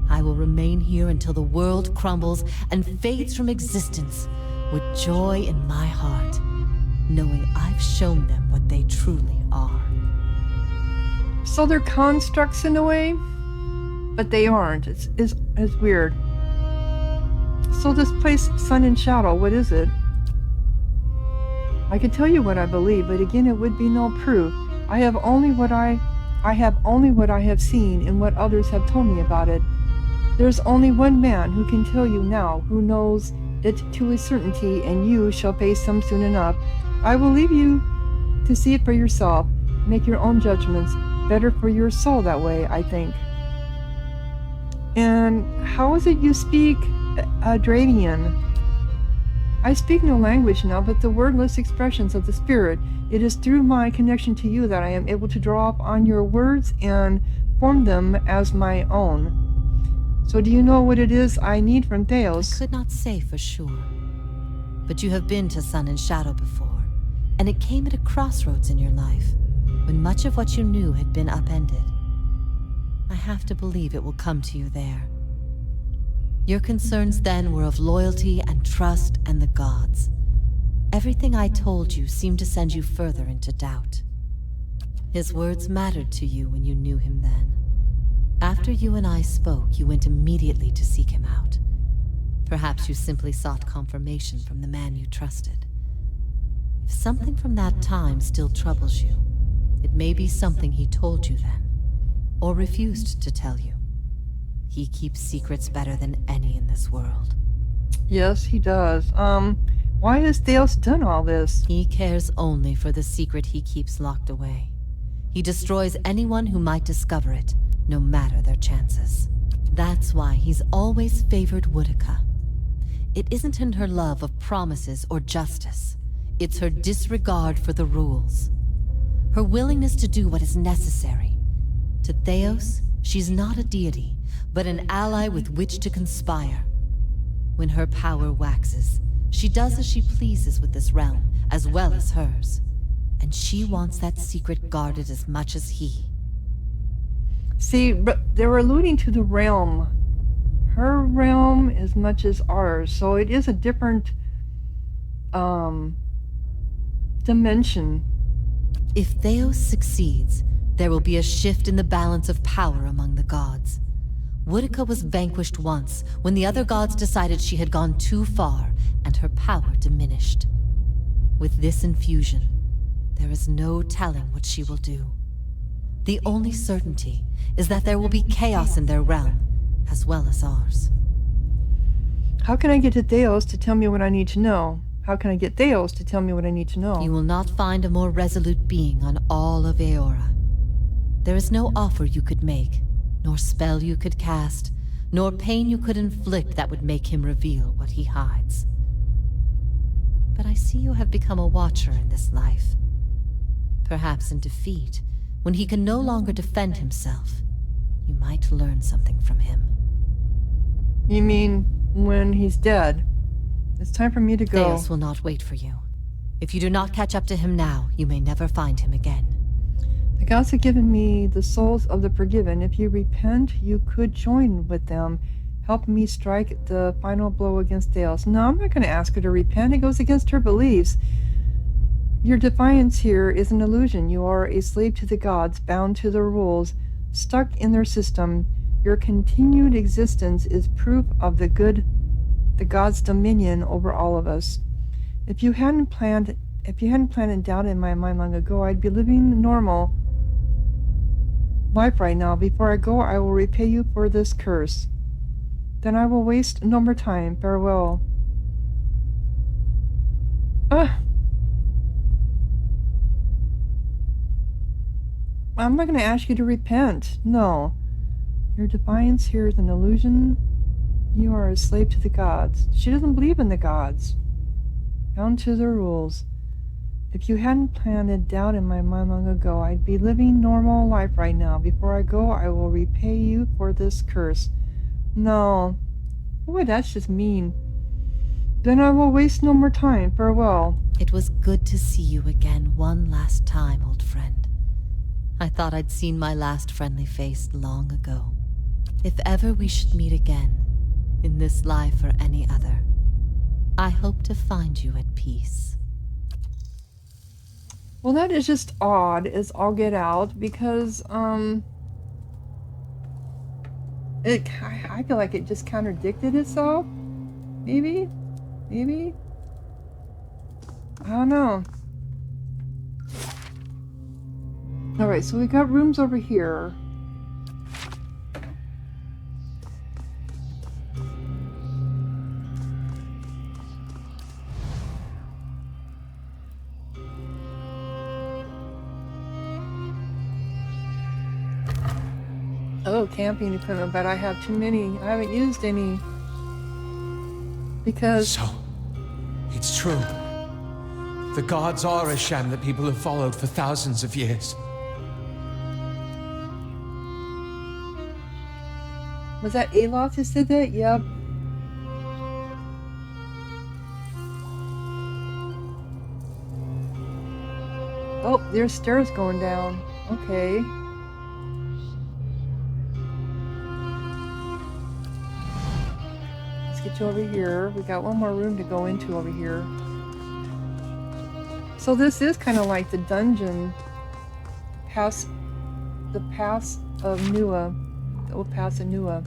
I will remain here until the world crumbles and fades from existence, with joy in my heart, knowing I've shown them what they truly are. So they're constructs in a way, but they aren't. It's weird. So this place, Sun and Shadow, what is it? I could tell you what I believe, but again, it would be no proof. I have only what I have seen and what others have told me about it. There's only one man who can tell you now, who knows it to a certainty, and you shall face him soon enough. I will leave you to see it for yourself. Make your own judgments. Better for your soul that way, I think. And how is it you speak Dravian? I speak no language now, but the wordless expressions of the spirit. It is through my connection to you that I am able to draw up on your words and form them as my own. So do you know what it is I need from Thaos? I could not say for sure. But you have been to Sun and Shadow before, and it came at a crossroads in your life, when much of what you knew had been upended. I have to believe it will come to you there. Your concerns then were of loyalty and trust and the gods. Everything I told you seemed to send you further into doubt. His words mattered to you when you knew him then. After you and I spoke, you went immediately to seek him out. Perhaps you simply sought confirmation from the man you trusted. If something from that time still troubles you, it may be something he told you then, or refused to tell you. He keeps secrets better than any in this world. Yes, he does. Why has Thaos done all this? He cares only for the secret he keeps locked away. He destroys anyone who might discover it, no matter their chances. That's why he's always favored Woodica. It isn't in her love of promises or justice. It's her disregard for the rules. Her willingness to do what is necessary. To Thaos, she's not a deity, but an ally with which to conspire. When her power waxes, she does as she pleases with this realm, as well as hers. And she wants that secret guarded as much as he. See, but they were alluding to the realm. Her realm as much as ours, so it is a different dimension. If Thaos succeeds, there will be a shift in the balance of power among the gods. Woodica was vanquished once, when the other gods decided she had gone too far, and her power diminished. With this infusion, there is no telling what she will do. The only certainty is that there will be chaos in their realm, as well as ours. How can I get to Thaos to tell me what I need to know? How can I get Thaos to tell me what I need to know? You will not find a more resolute being on all of Iowara. There is no offer you could make, nor spell you could cast, nor pain you could inflict that would make him reveal what he hides. But I see you have become a watcher in this life. Perhaps in defeat, when he can no longer defend himself, you might learn something from him. You mean when he's dead? It's time for me to go. Thaos will not wait for you. If you do not catch up to him now, you may never find him again. The gods have given me the souls of the forgiven. If you repent, you could join with them. Help me strike the final blow against Thaos. No, I'm not going to ask her to repent. It goes against her beliefs. Your defiance here is an illusion. You are a slave to the gods, bound to their rules, stuck in their system. Your continued existence is proof of the gods' dominion over all of us. If you hadn't planted doubt in my mind long ago, I'd be living normal life right now. Before I go, I will repay you for this curse. Then I will waste no more time. Farewell. I'm not going to ask you to repent. No. Your defiance here is an illusion. You are a slave to the gods. She doesn't believe in the gods. Bound to their rules. If you hadn't planted doubt in my mind long ago, I'd be living normal life right now. Before I go, I will repay you for this curse. No. Boy, that's just mean. Then I will waste no more time. Farewell. It was good to see you again one last time, old friend. I thought I'd seen my last friendly face long ago. If ever we should meet again, in this life or any other, I hope to find you at peace. Well, that is just odd as all get out, because, I feel like it just contradicted itself. Maybe? I don't know. Alright, so we got rooms over here. Oh, camping equipment, but I have too many. I haven't used any. Because... So, it's true. The gods are a sham that people have followed for thousands of years. Was that Aloth who said that? Yep. Oh, there's stairs going down. Okay. Let's get you over here. We got one more room to go into over here. So this is kind of like the dungeon. The pass of Nua. The old pass of Nua.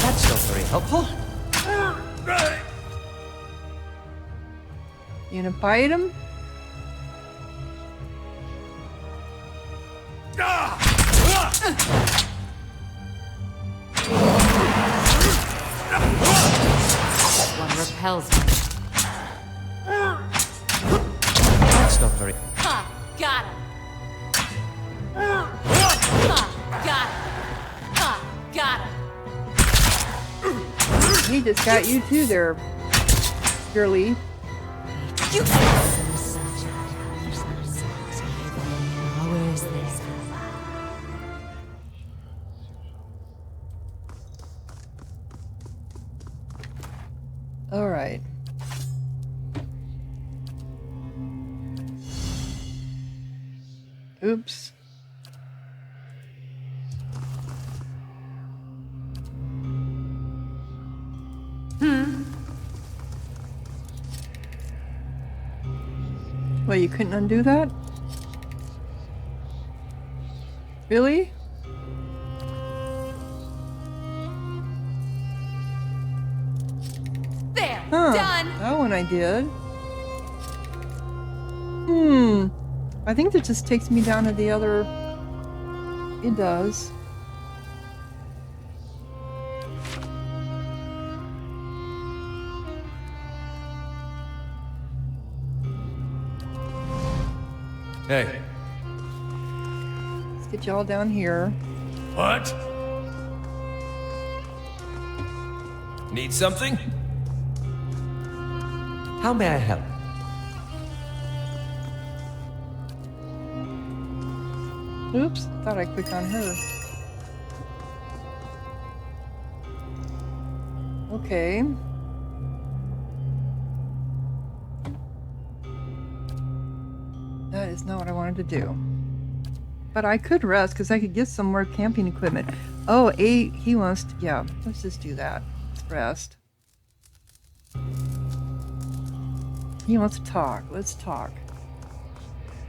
That's not very helpful. You gonna bite him? hell's might. That's not very... Ha! Got him! Ha! Got him! Ha! Got him! He just got you too there, girly. You Where is this? All right. Oops. Well, you couldn't undo that? Really? there! Huh. Done! That one I did. I think that just takes me down to the other... It does. Hey, Let's get you all down here. What? Need something? how may I help? Oops, thought I clicked on her. Okay. That is not what I wanted to do. But I could rest because I could get some more camping equipment. Oh, he wants to, yeah, let's just do that. Let's rest. He wants to talk. Let's talk.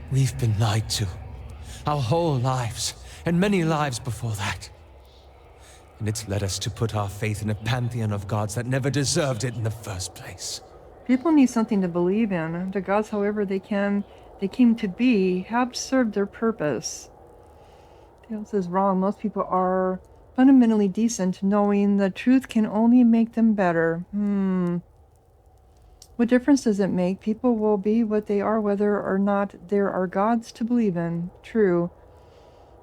We've been lied to. Our whole lives, and many lives before that. And it's led us to put our faith in a pantheon of gods that never deserved it in the first place. People need something to believe in. The gods, however they came to be, have served their purpose. Thaos is wrong. Most people are fundamentally decent, knowing the truth can only make them better. What difference does it make? People will be what they are whether or not there are gods to believe in. True.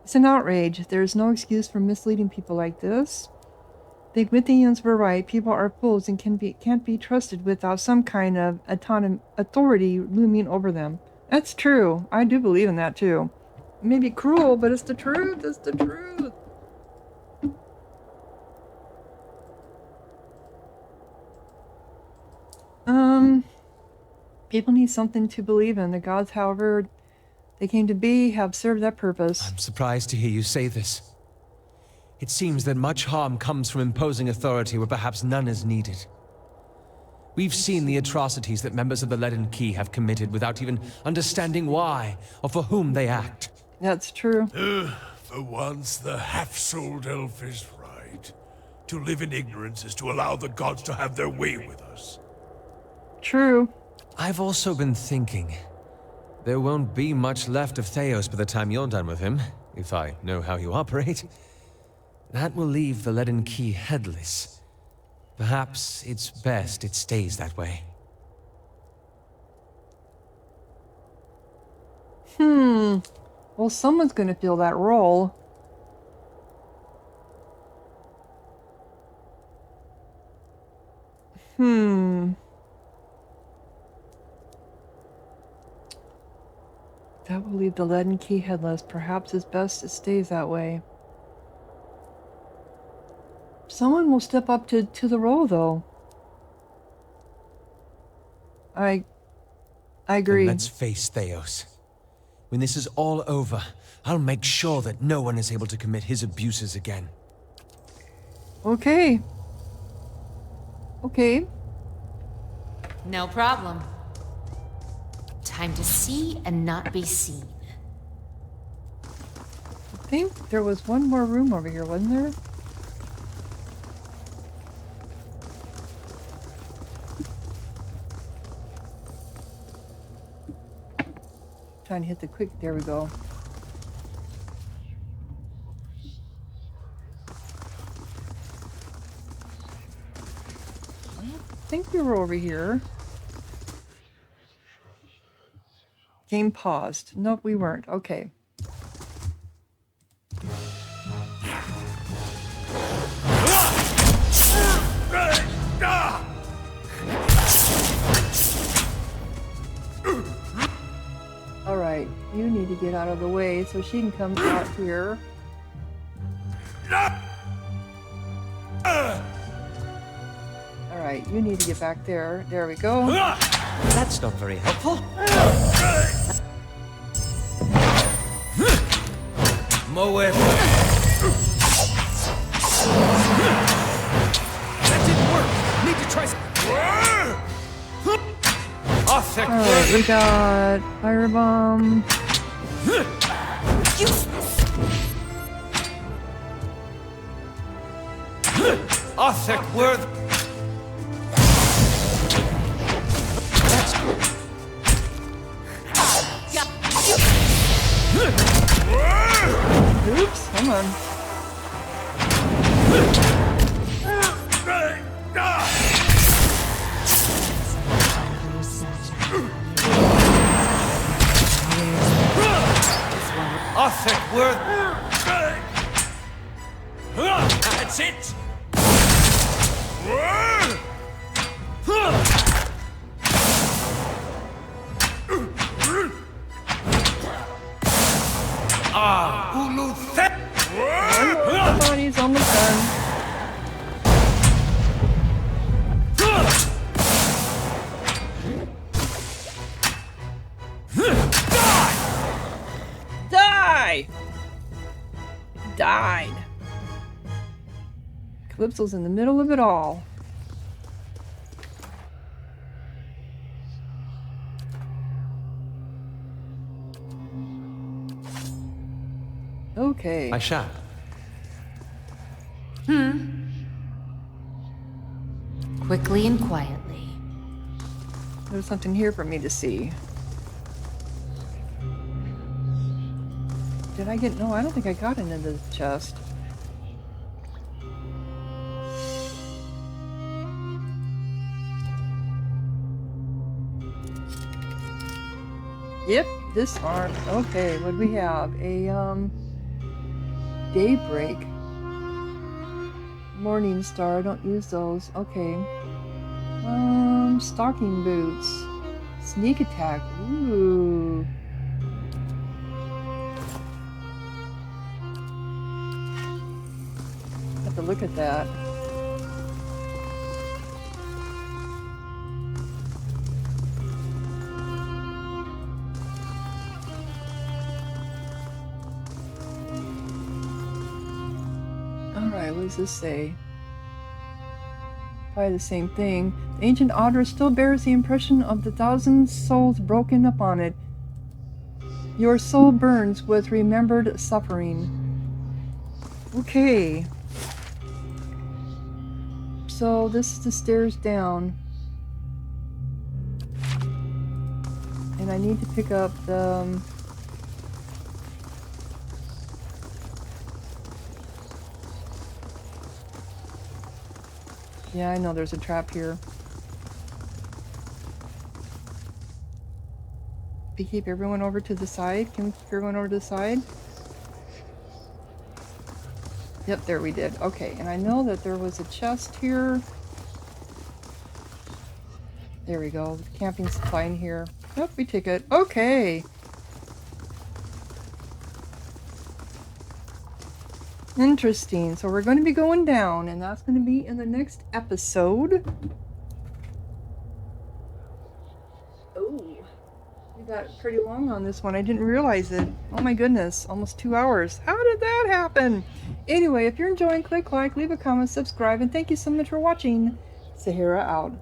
It's an outrage. There is no excuse for misleading people like this. The Athenians were right. People are fools and can't be trusted without some kind of authority looming over them. That's true. I do believe in that too. It may be cruel, but it's the truth. It's the truth. People need something to believe in. The gods, however they came to be, have served that purpose. I'm surprised to hear you say this. It seems that much harm comes from imposing authority where perhaps none is needed. We've seen the atrocities that members of the Leaden Key have committed without even understanding why or for whom they act. That's true. For once, the half-souled elf is right. To live in ignorance is to allow the gods to have their way with us. True. I've also been thinking, there won't be much left of Thaos by the time you're done with him, if I know how you operate. That will leave the Leaden Key headless. Perhaps it's best it stays that way. Well, someone's going to fill that role. That will leave the Leaden Key headless. Perhaps it's best it stays that way. Someone will step up to the role, though. I agree. Then let's face Thaos. When this is all over, I'll make sure that no one is able to commit his abuses again. Okay. Okay. No problem. Time to see and not be seen. I think there was one more room over here, wasn't there? Trying to hit the quick. There we go. I don't think we were over here. Game paused. Nope, we weren't. Okay. Alright, you need to get out of the way so she can come out here. Alright, you need to get back there. There we go. That's not very helpful. Moe. That didn't work. Need to try. Alright, we got firebomb. Arthur Worth. Oops, come on. Arthur Worth. That's it. Come on, he's almost done. Die! Died. Calypso's in the middle of it all. Okay. I shall. Quickly and quietly. There's something here for me to see. Did I get... No, I don't think I got into the chest. Yep, this arm. Okay, what do we have? A, Daybreak. Morning Star, I don't use those. Okay. Stalking Boots. Sneak Attack. Ooh. Have to look at that. Alright, what does this say? Probably the same thing. The ancient otter still bears the impression of the thousand souls broken upon it. Your soul burns with remembered suffering. Okay. So this is the stairs down. And I need to pick up the... Yeah, I know there's a trap here. We keep everyone over to the side. Can we keep everyone over to the side? Yep, there we did. Okay, and I know that there was a chest here. There we go. Camping supply in here. Yep, we took it. Okay. Interesting. So we're going to be going down, and that's going to be in the next episode. Oh, we got pretty long on this one. I didn't realize it. Oh my goodness, almost 2 hours. How did that happen? Anyway, if you're enjoying, click like, leave a comment, subscribe, and thank you so much for watching. Sahara out.